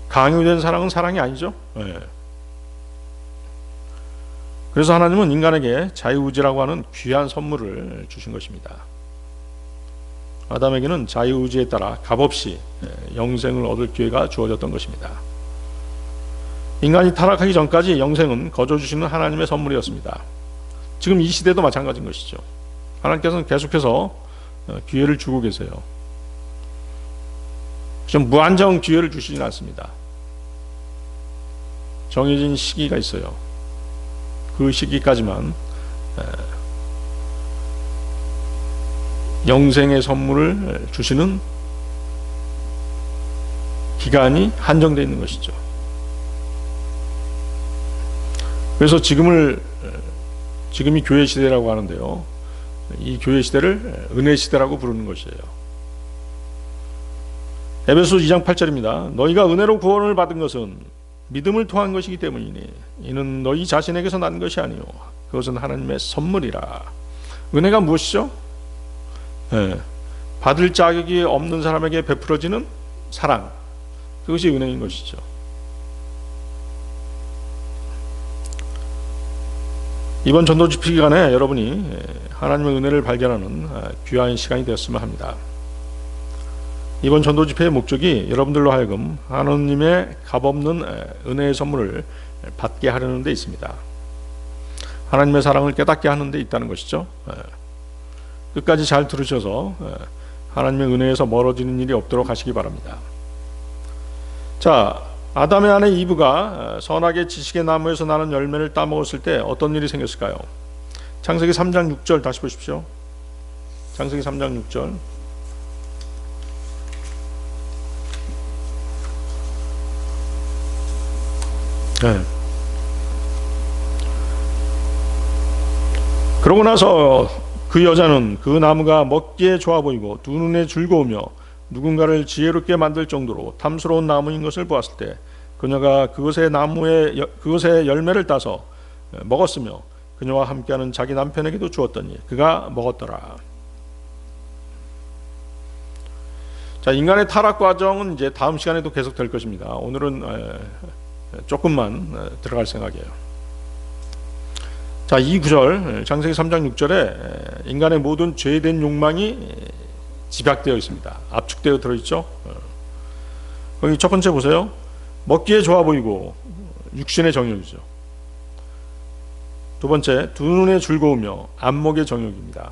Speaker 1: 강요된 사랑은 사랑이 아니죠. 그래서 하나님은 인간에게 자유의지라고 하는 귀한 선물을 주신 것입니다. 아담에게는 자유의지에 따라 값없이 영생을 얻을 기회가 주어졌던 것입니다. 인간이 타락하기 전까지 영생은 거저 주시는 하나님의 선물이었습니다. 지금 이 시대도 마찬가지인 것이죠. 하나님께서는 계속해서 기회를 주고 계세요. 좀 무한정 기회를 주시진 않습니다. 정해진 시기가 있어요. 그 시기까지만 영생의 선물을 주시는 기간이 한정되어 있는 것이죠. 그래서 지금이 교회 시대라고 하는데요. 이 교회 시대를 은혜 시대라고 부르는 것이에요. 에베소 2장 8절입니다. 너희가 은혜로 구원을 받은 것은 믿음을 통한 것이기 때문이니 이는 너희 자신에게서 난 것이 아니요 그것은 하나님의 선물이라. 은혜가 무엇이죠? 받을 자격이 없는 사람에게 베풀어지는 사랑, 그것이 은혜인 것이죠. 이번 전도 집회 기간에 여러분이 하나님의 은혜를 발견하는 귀한 시간이 되었으면 합니다. 이번 전도 집회의 목적이 여러분들로 하여금 하나님의 값없는 은혜의 선물을 받게 하려는 데 있습니다. 하나님의 사랑을 깨닫게 하는 데 있다는 것이죠. 끝까지 잘 들으셔서 하나님의 은혜에서 멀어지는 일이 없도록 하시기 바랍니다. 자, 아담의 아내 이브가 선악의 지식의 나무에서 나는 열매를 따먹었을 때 어떤 일이 생겼을까요? 창세기 3장 6절 다시 보십시오. 창세기 3장 6절. 그러고 나서 그 여자는 그 나무가 먹기에 좋아 보이고 두 눈에 즐거우며 누군가를 지혜롭게 만들 정도로 탐스러운 나무인 것을 보았을 때 그녀가 그것의 열매를 따서 먹었으며 그녀와 함께하는 자기 남편에게도 주었더니 그가 먹었더라. 자, 인간의 타락 과정은 이제 다음 시간에도 계속 될 것입니다. 오늘은 조금만 들어갈 생각이에요. 자, 이 구절 창세기 3장 6절에 인간의 모든 죄된 욕망이 집약되어 있습니다. 압축되어 들어있죠. 거기 첫 번째 보세요. 먹기에 좋아 보이고 육신의 정욕이죠. 두 번째, 두 눈에 즐거우며 안목의 정욕입니다.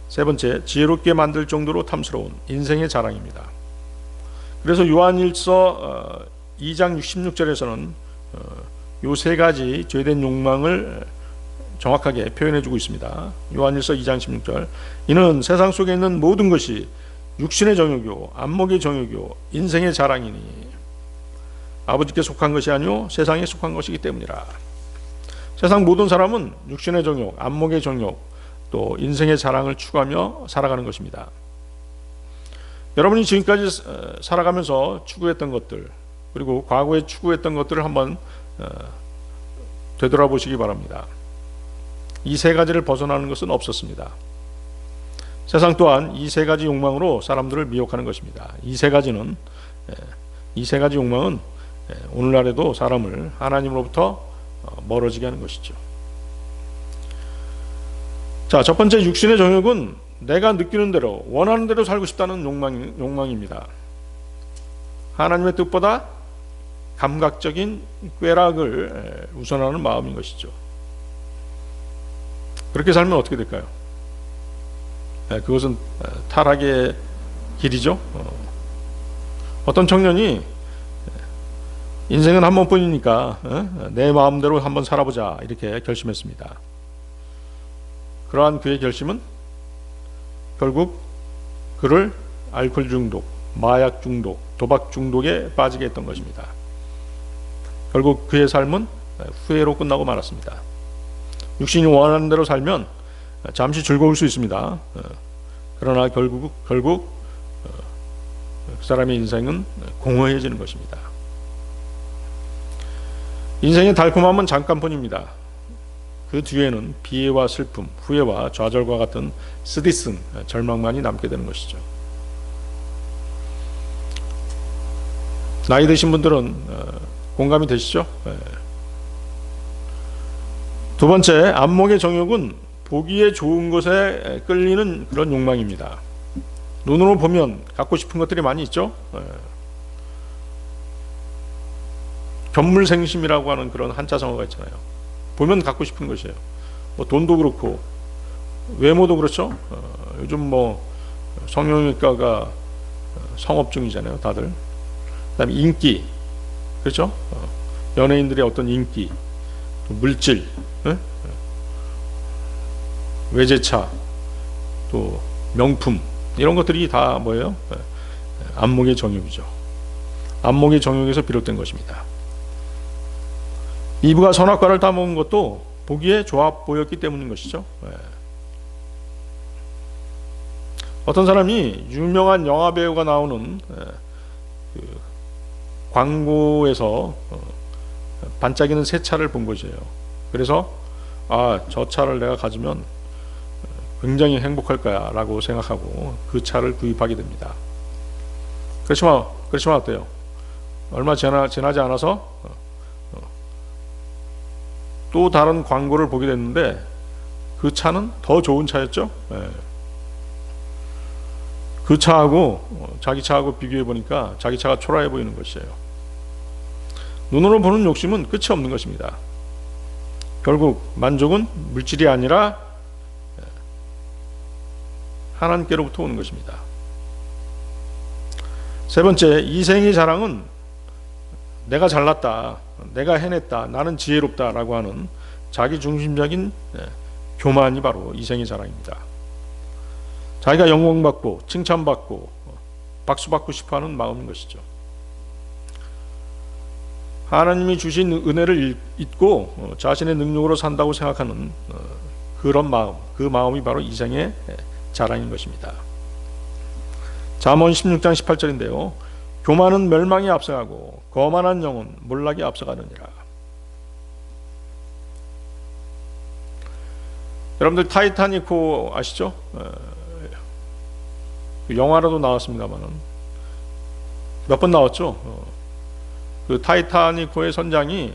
Speaker 1: 세 번째, 지혜롭게 만들 정도로 탐스러운 인생의 자랑입니다. 그래서 요한일서 2장 16절에서는 요 세 가지 죄된 욕망을 정확하게 표현해주고 있습니다. 요한일서 2장 16절. 이는 세상 속에 있는 모든 것이 육신의 정욕이요 안목의 정욕이요 인생의 자랑이니 아버지께 속한 것이 아니요 세상에 속한 것이기 때문이라. 세상 모든 사람은 육신의 정욕, 안목의 정욕, 또 인생의 자랑을 추구하며 살아가는 것입니다. 여러분이 지금까지 살아가면서 추구했던 것들, 그리고 과거에 추구했던 것들을 한번 되돌아보시기 바랍니다. 이 세 가지를 벗어나는 것은 없었습니다. 세상 또한 이 세 가지 욕망으로 사람들을 미혹하는 것입니다. 이 세 가지 욕망은 오늘날에도 사람을 하나님으로부터 멀어지게 하는 것이죠. 자, 첫 번째 육신의 정욕은 내가 느끼는 대로, 원하는 대로 살고 싶다는 욕망입니다. 하나님의 뜻보다 감각적인 쾌락을 우선하는 마음인 것이죠. 그렇게 살면 어떻게 될까요? 그것은 타락의 길이죠. 어떤 청년이 인생은 한 번뿐이니까 내 마음대로 한번 살아보자 이렇게 결심했습니다. 그러한 그의 결심은 결국 그를 알코올 중독, 마약 중독, 도박 중독에 빠지게 했던 것입니다. 결국 그의 삶은 후회로 끝나고 말았습니다. 육신이 원하는 대로 살면 잠시 즐거울 수 있습니다. 그러나 결국 그 사람의 인생은 공허해지는 것입니다. 인생의 달콤함은 잠깐뿐입니다. 그 뒤에는 비애와 슬픔, 후회와 좌절과 같은 쓰디쓴 절망만이 남게 되는 것이죠. 나이 드신 분들은 공감이 되시죠? 두 번째, 안목의 정욕은 보기에 좋은 것에 끌리는 그런 욕망입니다. 눈으로 보면 갖고 싶은 것들이 많이 있죠. 견물생심이라고 하는 그런 한자성어가 있잖아요. 보면 갖고 싶은 것이에요. 뭐 돈도 그렇고 외모도 그렇죠. 요즘 뭐 성형외과가 성업 중이잖아요, 다들. 그다음에 인기, 그렇죠. 연예인들의 어떤 인기, 또 물질, 외제차, 또 명품, 이런 것들이 다 뭐예요? 안목의 정욕이죠. 안목의 정욕에서 비롯된 것입니다. 이브가 선악과를 따먹은 것도 보기에 좋아 보였기 때문인 것이죠. 어떤 사람이 유명한 영화배우가 나오는 그 광고에서 반짝이는 새 차를 본 것이에요. 그래서 저 차를 내가 가지면 굉장히 행복할 거야 라고 생각하고 그 차를 구입하게 됩니다. 그렇지만 어때요? 얼마 지나지 않아서 또 다른 광고를 보게 됐는데 그 차는 더 좋은 차였죠. 그 차하고 자기 차하고 비교해 보니까 자기 차가 초라해 보이는 것이에요. 눈으로 보는 욕심은 끝이 없는 것입니다. 결국 만족은 물질이 아니라 하나님께로부터 오는 것입니다. 세 번째, 이생의 자랑은 내가 잘났다, 내가 해냈다, 나는 지혜롭다 라고 하는 자기중심적인 교만이 바로 이생의 자랑입니다. 자기가 영광받고 칭찬받고 박수받고 싶어하는 마음인 것이죠. 하나님이 주신 은혜를 잊고 자신의 능력으로 산다고 생각하는 그런 마음, 그 마음이 바로 이생의 자랑인 것입니다. 잠언 16장 18절인데요. 교만은 멸망에 앞서가고 거만한 영은 몰락에 앞서가느니라. 여러분들 타이타닉호 아시죠? 영화로도 나왔습니다만은 몇 번 나왔죠. 그 타이타닉호의 선장이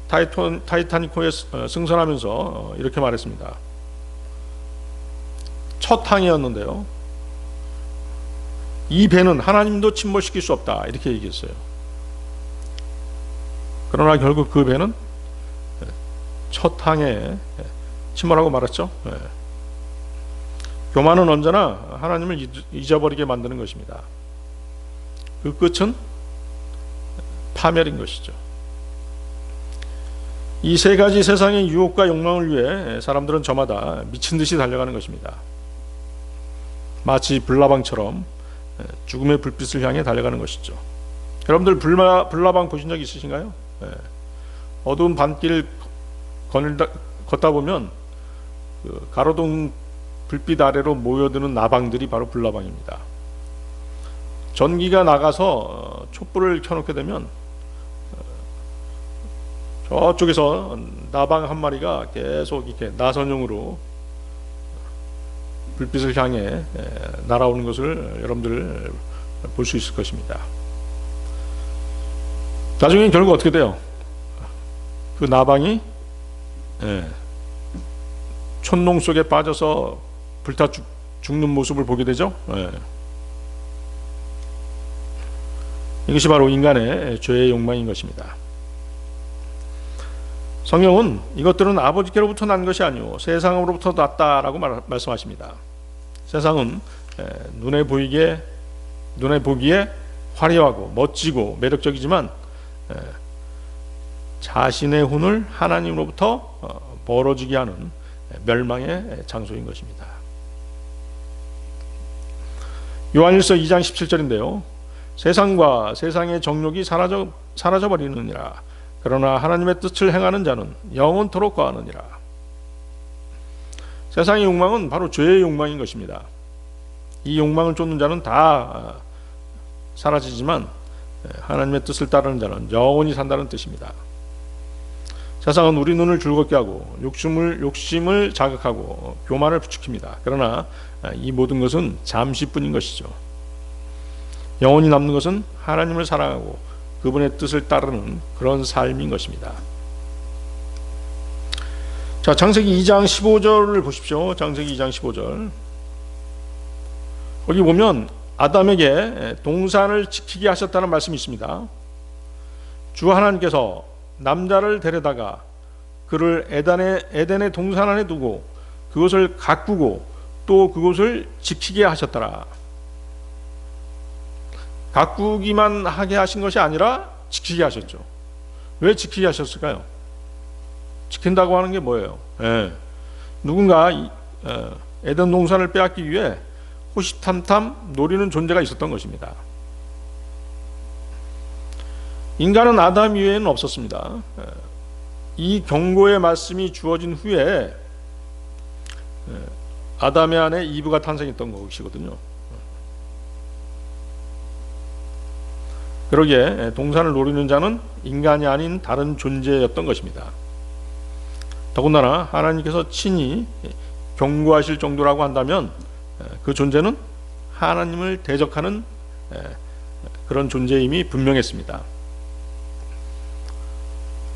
Speaker 1: 타이타닉호에 승선하면서 이렇게 말했습니다. 첫 항해였는데요. 이 배는 하나님도 침몰시킬 수 없다 이렇게 얘기했어요. 그러나 결국 그 배는 첫 항해에 침몰하고 말았죠. 교만은 언제나 하나님을 잊어버리게 만드는 것입니다. 그 끝은 파멸인 것이죠. 이 세 가지 세상의 유혹과 욕망을 위해 사람들은 저마다 미친 듯이 달려가는 것입니다. 마치 불나방처럼 죽음의 불빛을 향해 달려가는 것이죠. 여러분들 불나방 보신 적 있으신가요? 어두운 밤길 걷다 보면 그 가로등 불빛 아래로 모여드는 나방들이 바로 불나방입니다. 전기가 나가서 촛불을 켜놓게 되면 저쪽에서 나방 한 마리가 계속 이렇게 나선형으로 불빛을 향해 날아오는 것을 여러분들 볼 수 있을 것입니다. 나중에 결국 어떻게 돼요? 그 나방이 촛농 속에 빠져서 불타 죽는 모습을 보게 되죠. 이것이 바로 인간의 죄의 욕망인 것입니다. 성경은 이것들은 아버지께로부터 난 것이 아니오 세상으로부터 났다라고 말씀하십니다. 세상은 눈에 보기에 화려하고 멋지고 매력적이지만 자신의 혼을 하나님으로부터 멀어지게 하는 멸망의 장소인 것입니다. 요한일서 2장 17절인데요. 세상과 세상의 정욕이 사라져버리느니라. 그러나 하나님의 뜻을 행하는 자는 영원토록 거하느니라. 세상의 욕망은 바로 죄의 욕망인 것입니다. 이 욕망을 쫓는 자는 다 사라지지만 하나님의 뜻을 따르는 자는 영원히 산다는 뜻입니다. 세상은 우리 눈을 즐겁게 하고 욕심을 자극하고 교만을 부추깁니다. 그러나 이 모든 것은 잠시뿐인 것이죠. 영원히 남는 것은 하나님을 사랑하고 그분의 뜻을 따르는 그런 삶인 것입니다. 자, 창세기 2장 15절을 보십시오. 창세기 2장 15절. 거기 보면 아담에게 동산을 지키게 하셨다는 말씀이 있습니다. 주 하나님께서 남자를 데려다가 그를 에덴의 동산 안에 두고 그것을 가꾸고 또 그것을 지키게 하셨더라. 가꾸기만 하게 하신 것이 아니라 지키게 하셨죠. 왜 지키게 하셨을까요? 지킨다고 하는 게 뭐예요? 누군가 에덴 동산을 빼앗기 위해 호시탐탐 노리는 존재가 있었던 것입니다. 인간은 아담 이외에는 없었습니다. 이 경고의 말씀이 주어진 후에 아담의 아내 이브가 탄생했던 것이거든요. 그러기에 동산을 노리는 자는 인간이 아닌 다른 존재였던 것입니다. 더군다나 하나님께서 친히 경고하실 정도라고 한다면 그 존재는 하나님을 대적하는 그런 존재임이 분명했습니다.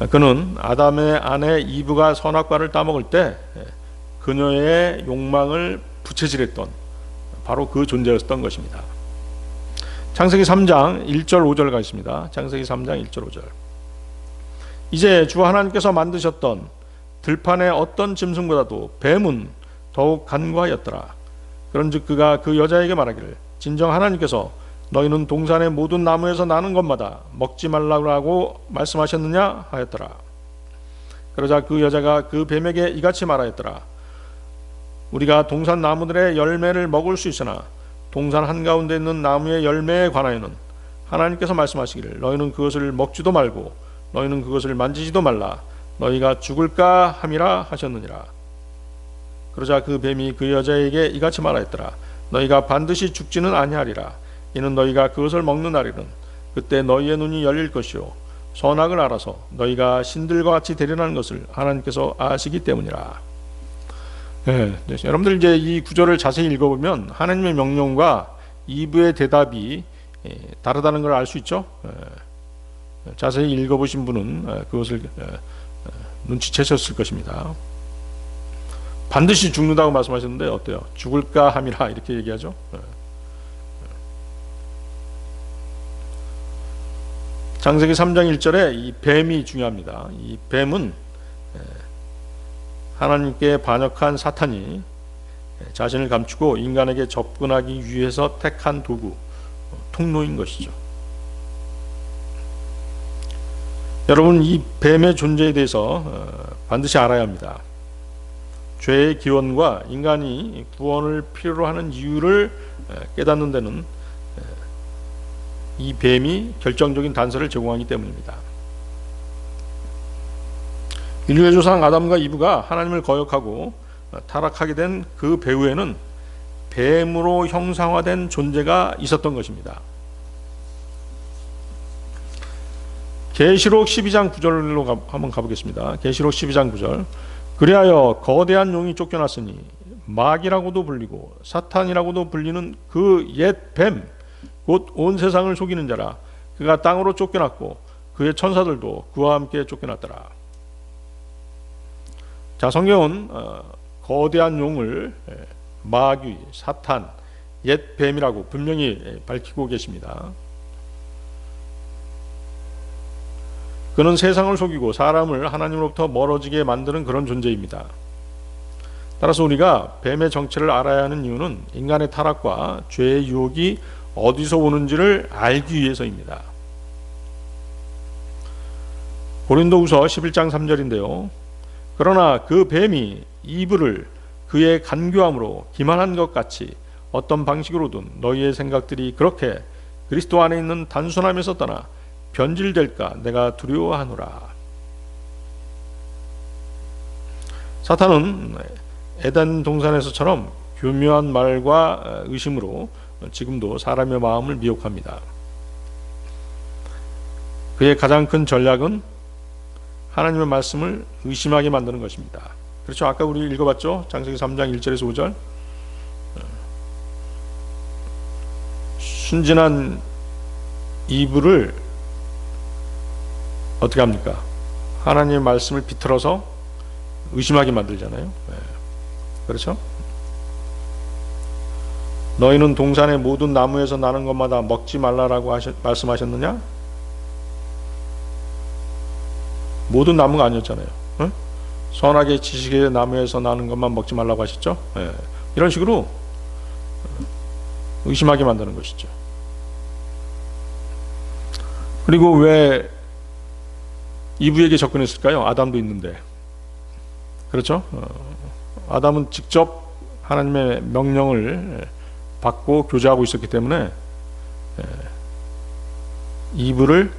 Speaker 1: 그는 아담의 아내 이브가 선악과를 따먹을 때 그녀의 욕망을 부채질했던 바로 그 존재였던 것입니다. 창세기 3장 1절 5절 가겠습니다. 창세기 3장 1절 5절. 이제 주 하나님께서 만드셨던 들판의 어떤 짐승보다도 뱀은 더욱 간과하였더라. 그런즉 그가 그 여자에게 말하기를 진정 하나님께서 너희는 동산의 모든 나무에서 나는 것마다 먹지 말라고 말씀하셨느냐 하였더라. 그러자 그 여자가 그 뱀에게 이같이 말하였더라. 우리가 동산 나무들의 열매를 먹을 수 있으나 동산 한가운데 있는 나무의 열매에 관하여는 하나님께서 말씀하시기를 너희는 그것을 먹지도 말고 너희는 그것을 만지지도 말라 너희가 죽을까 함이라 하셨느니라. 그러자 그 뱀이 그 여자에게 이같이 말하였더라. 너희가 반드시 죽지는 아니하리라. 이는 너희가 그것을 먹는 날에는 그때 너희의 눈이 열릴 것이요 선악을 알아서 너희가 신들과 같이 되리라는 것을 하나님께서 아시기 때문이라. 여러분들 이제 이 구절을 자세히 읽어보면 하나님의 명령과 이브의 대답이 다르다는 걸 알 수 있죠. 자세히 읽어보신 분은 그것을 눈치채셨을 것입니다. 반드시 죽는다고 말씀하셨는데 어때요? 죽을까 함이라 이렇게 얘기하죠. 창세기 3장 1절에 이 뱀이 중요합니다. 이 뱀은 하나님께 반역한 사탄이 자신을 감추고 인간에게 접근하기 위해서 택한 도구, 통로인 것이죠. 여러분, 이 뱀의 존재에 대해서 반드시 알아야 합니다. 죄의 기원과 인간이 구원을 필요로 하는 이유를 깨닫는 데는 이 뱀이 결정적인 단서를 제공하기 때문입니다. 인류의 조상 아담과 이브가 하나님을 거역하고 타락하게 된 그 배후에는 뱀으로 형상화된 존재가 있었던 것입니다. 계시록 12장 9절로 한번 가보겠습니다. 계시록 12장 9절. 그리하여 거대한 용이 쫓겨났으니 마귀라고도 불리고 사탄이라고도 불리는 그 옛 뱀 곧 온 세상을 속이는 자라. 그가 땅으로 쫓겨났고 그의 천사들도 그와 함께 쫓겨났더라. 자, 성경은 거대한 용을 마귀, 사탄, 옛 뱀이라고 분명히 밝히고 계십니다. 그는 세상을 속이고 사람을 하나님으로부터 멀어지게 만드는 그런 존재입니다. 따라서 우리가 뱀의 정체를 알아야 하는 이유는 인간의 타락과 죄의 유혹이 어디서 오는지를 알기 위해서입니다. 고린도후서 11장 3절인데요. 그러나 그 뱀이 이브를 그의 간교함으로 기만한 것 같이 어떤 방식으로든 너희의 생각들이 그렇게 그리스도 안에 있는 단순함에서 떠나 변질될까 내가 두려워하노라. 사탄은 에덴 동산에서처럼 교묘한 말과 의심으로 지금도 사람의 마음을 미혹합니다. 그의 가장 큰 전략은 하나님의 말씀을 의심하게 만드는 것입니다. 그렇죠? 아까 우리 읽어봤죠? 창세기 3장 1절에서 5절. 순진한 이브를 어떻게 합니까? 하나님의 말씀을 비틀어서 의심하게 만들잖아요. 그렇죠? 너희는 동산의 모든 나무에서 나는 것마다 먹지 말라라고 말씀하셨느냐? 모든 나무가 아니었잖아요. 응? 선악의 지식의 나무에서 나는 것만 먹지 말라고 하셨죠? 이런 식으로 의심하게 만드는 것이죠. 그리고 왜 이브에게 접근했을까요? 아담도 있는데. 그렇죠? 아담은 직접 하나님의 명령을 받고 교제하고 있었기 때문에 이브를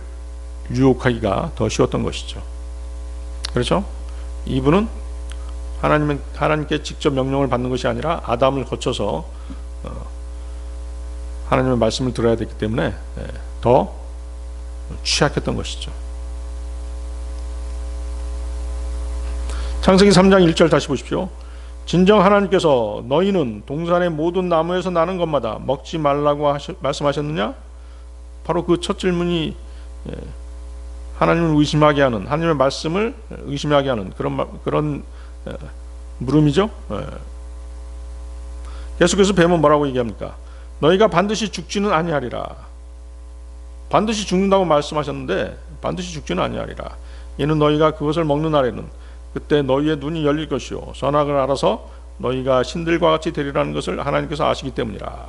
Speaker 1: 유혹하기가 더 쉬웠던 것이죠. 그렇죠? 이브는 하나님께 직접 명령을 받는 것이 아니라 아담을 거쳐서 하나님의 말씀을 들어야 됐기 때문에 더 취약했던 것이죠. 창세기 3장 1절 다시 보십시오. 진정 하나님께서 너희는 동산의 모든 나무에서 나는 것마다 먹지 말라고 말씀하셨느냐? 바로 그 첫 질문이 하나님을 의심하게 하는, 하나님의 말씀을 의심하게 하는 그런 물음이죠. 계속해서 뱀은 뭐라고 얘기합니까? 너희가 반드시 죽지는 아니하리라. 반드시 죽는다고 말씀하셨는데 반드시 죽지는 아니하리라. 이는 너희가 그것을 먹는 날에는 그때 너희의 눈이 열릴 것이요 선악을 알아서 너희가 신들과 같이 되리라는 것을 하나님께서 아시기 때문이라.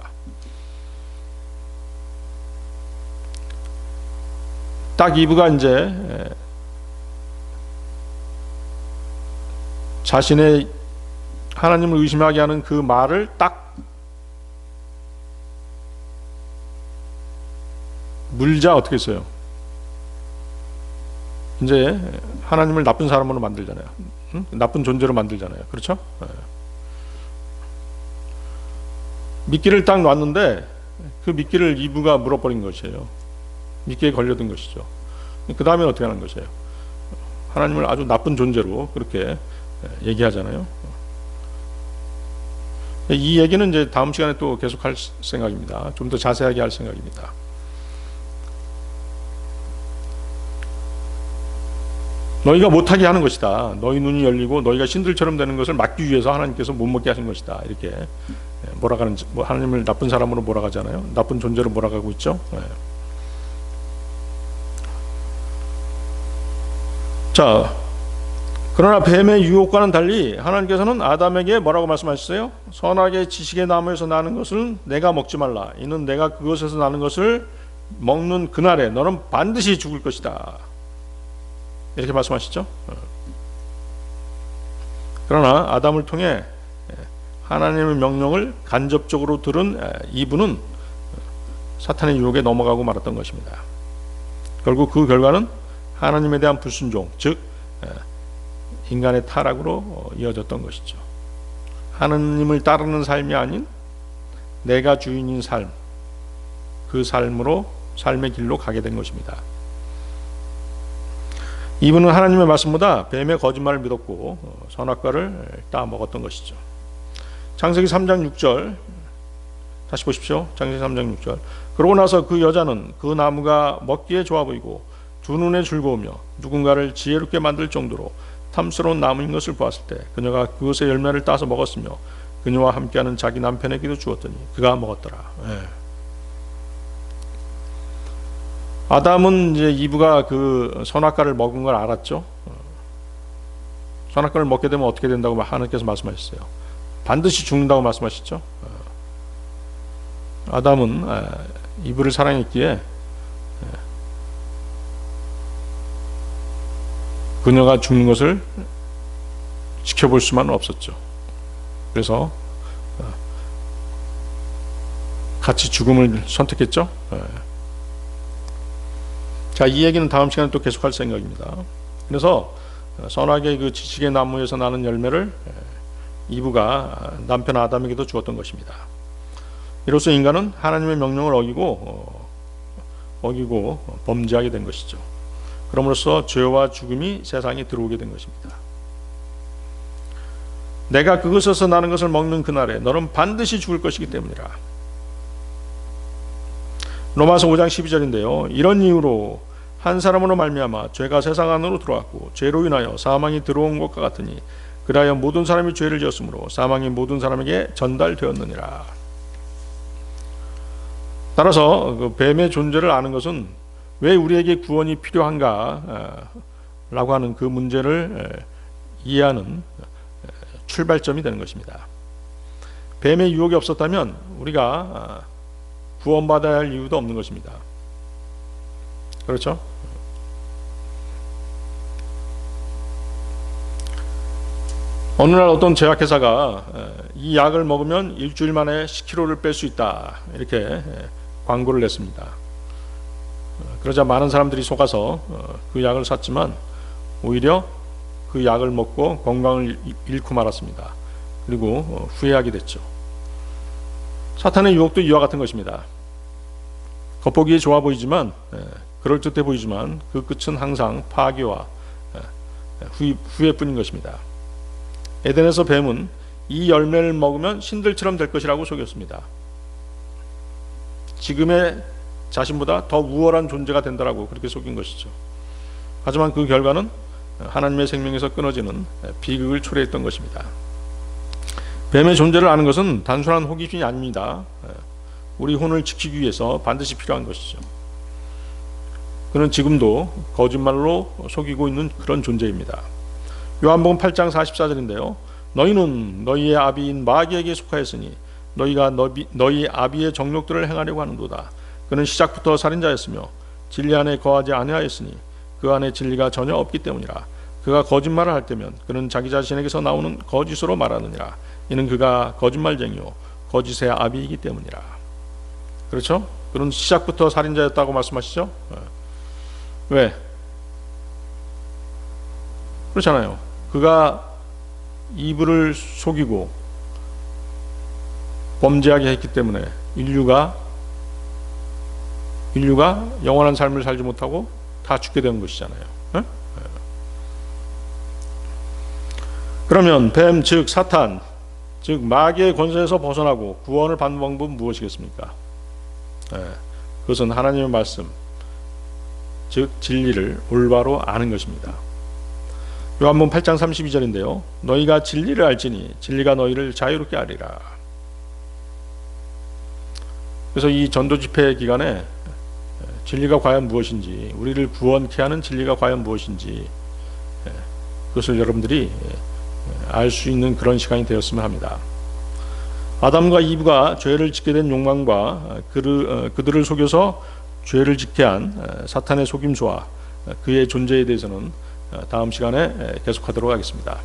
Speaker 1: 딱 이브가 이제 자신의 하나님을 의심하게 하는 그 말을 딱 물자 어떻게 했어요? 이제 하나님을 나쁜 사람으로 만들잖아요. 응? 나쁜 존재로 만들잖아요. 그렇죠? 미끼를 딱 놨는데 그 미끼를 이브가 물어버린 것이에요. 미끼에 걸려든 것이죠. 그 다음에 어떻게 하는 것이에요? 하나님을 아주 나쁜 존재로 그렇게 얘기하잖아요. 이 얘기는 이제 다음 시간에 또 계속 할 생각입니다. 좀 더 자세하게 할 생각입니다. 너희가 못하게 하는 것이다. 너희 눈이 열리고 너희가 신들처럼 되는 것을 막기 위해서 하나님께서 못 먹게 하신 것이다. 이렇게 몰아가는, 하나님을 나쁜 사람으로 몰아가잖아요. 나쁜 존재로 몰아가고 있죠. 자, 그러나 뱀의 유혹과는 달리 하나님께서는 아담에게 뭐라고 말씀하셨어요? 선악의 지식의 나무에서 나는 것을 내가 먹지 말라. 이는 내가 그것에서 나는 것을 먹는 그날에 너는 반드시 죽을 것이다. 이렇게 말씀하시죠. 그러나 아담을 통해 하나님의 명령을 간접적으로 들은 이브는 사탄의 유혹에 넘어가고 말았던 것입니다. 결국 그 결과는 하나님에 대한 불순종, 즉 인간의 타락으로 이어졌던 것이죠. 하나님을 따르는 삶이 아닌 내가 주인인 삶, 그 삶의 길로 가게 된 것입니다. 이브는 하나님의 말씀보다 뱀의 거짓말을 믿었고 선악과를 따 먹었던 것이죠. 창세기 3장 6절 다시 보십시오. 창세기 3장 6절. 그러고 나서 그 여자는 그 나무가 먹기에 좋아 보이고 두 눈에 즐거우며 누군가를 지혜롭게 만들 정도로 탐스러운 나무인 것을 보았을 때 그녀가 그것의 열매를 따서 먹었으며 그녀와 함께하는 자기 남편에게도 주었더니 그가 먹었더라. 예. 아담은 이제 이브가 그 선악과를 먹은 걸 알았죠. 선악과를 먹게 되면 어떻게 된다고 하나님께서 말씀하셨어요. 반드시 죽는다고 말씀하셨죠. 아담은 이브를 사랑했기에 그녀가 죽는 것을 지켜볼 수만은 없었죠. 그래서 같이 죽음을 선택했죠. 자, 이 얘기는 다음 시간에 또 계속할 생각입니다. 그래서 선악의 그 지식의 나무에서 나는 열매를 이브가 남편 아담에게도 주었던 것입니다. 이로써 인간은 하나님의 명령을 어기고 범죄하게 된 것이죠. 그럼으로써 죄와 죽음이 세상에 들어오게 된 것입니다. 내가 그것에서 나는 것을 먹는 그날에 너는 반드시 죽을 것이기 때문이라. 로마서 5장 12절인데요. 이런 이유로 한 사람으로 말미암아 죄가 세상 안으로 들어왔고 죄로 인하여 사망이 들어온 것과 같으니 그리하여 모든 사람이 죄를 지었으므로 사망이 모든 사람에게 전달되었느니라. 따라서 그 뱀의 존재를 아는 것은 왜 우리에게 구원이 필요한가 라고 하는 그 문제를 이해하는 출발점이 되는 것입니다. 뱀의 유혹이 없었다면 우리가 구원받아야 할 이유도 없는 것입니다. 그렇죠? 어느 날 어떤 제약회사가 이 약을 먹으면 일주일 만에 10kg를 뺄 수 있다 이렇게 광고를 냈습니다. 그러자 많은 사람들이 속아서 그 약을 샀지만 오히려 그 약을 먹고 건강을 잃고 말았습니다. 그리고 후회하게 됐죠. 사탄의 유혹도 이와 같은 것입니다. 겉보기에 좋아 보이지만 그럴듯해 보이지만 그 끝은 항상 파괴와 후회뿐인 것입니다. 에덴에서 뱀은 이 열매를 먹으면 신들처럼 될 것이라고 속였습니다. 지금의 자신보다 더 우월한 존재가 된다라고 그렇게 속인 것이죠. 하지만 그 결과는 하나님의 생명에서 끊어지는 비극을 초래했던 것입니다. 뱀의 존재를 아는 것은 단순한 호기심이 아닙니다. 우리 혼을 지키기 위해서 반드시 필요한 것이죠. 그는 지금도 거짓말로 속이고 있는 그런 존재입니다. 요한복음 8장 44절인데요. 너희는 너희의 아비인 마귀에게 속하였으니 너희가 너희 아비의 정욕들을 행하려고 하는도다. 그는 시작부터 살인자였으며 진리 안에 거하지 아니하였으니 그 안에 진리가 전혀 없기 때문이라. 그가 거짓말을 할 때면 그는 자기 자신에게서 나오는 거짓으로 말하느니라. 이는 그가 거짓말쟁이요 거짓의 아비이기 때문이라. 그렇죠? 그는 시작부터 살인자였다고 말씀하시죠? 왜? 그렇잖아요. 그가 이브를 속이고 범죄하게 했기 때문에 인류가 영원한 삶을 살지 못하고 다 죽게 된 것이잖아요. 네? 그러면 뱀 즉 사탄 즉 마귀의 권세에서 벗어나고 구원을 받는 방법은 무엇이겠습니까? 그것은 하나님의 말씀 즉 진리를 올바로 아는 것입니다. 요한복음 8장 32절인데요. 너희가 진리를 알지니 진리가 너희를 자유롭게 하리라. 그래서 이 전도 집회 기간에 진리가 과연 무엇인지, 우리를 구원케 하는 진리가 과연 무엇인지 그것을 여러분들이 알 수 있는 그런 시간이 되었으면 합니다. 아담과 이브가 죄를 짓게 된 욕망과 그들을 속여서 죄를 짓게 한 사탄의 속임수와 그의 존재에 대해서는 다음 시간에 계속하도록 하겠습니다.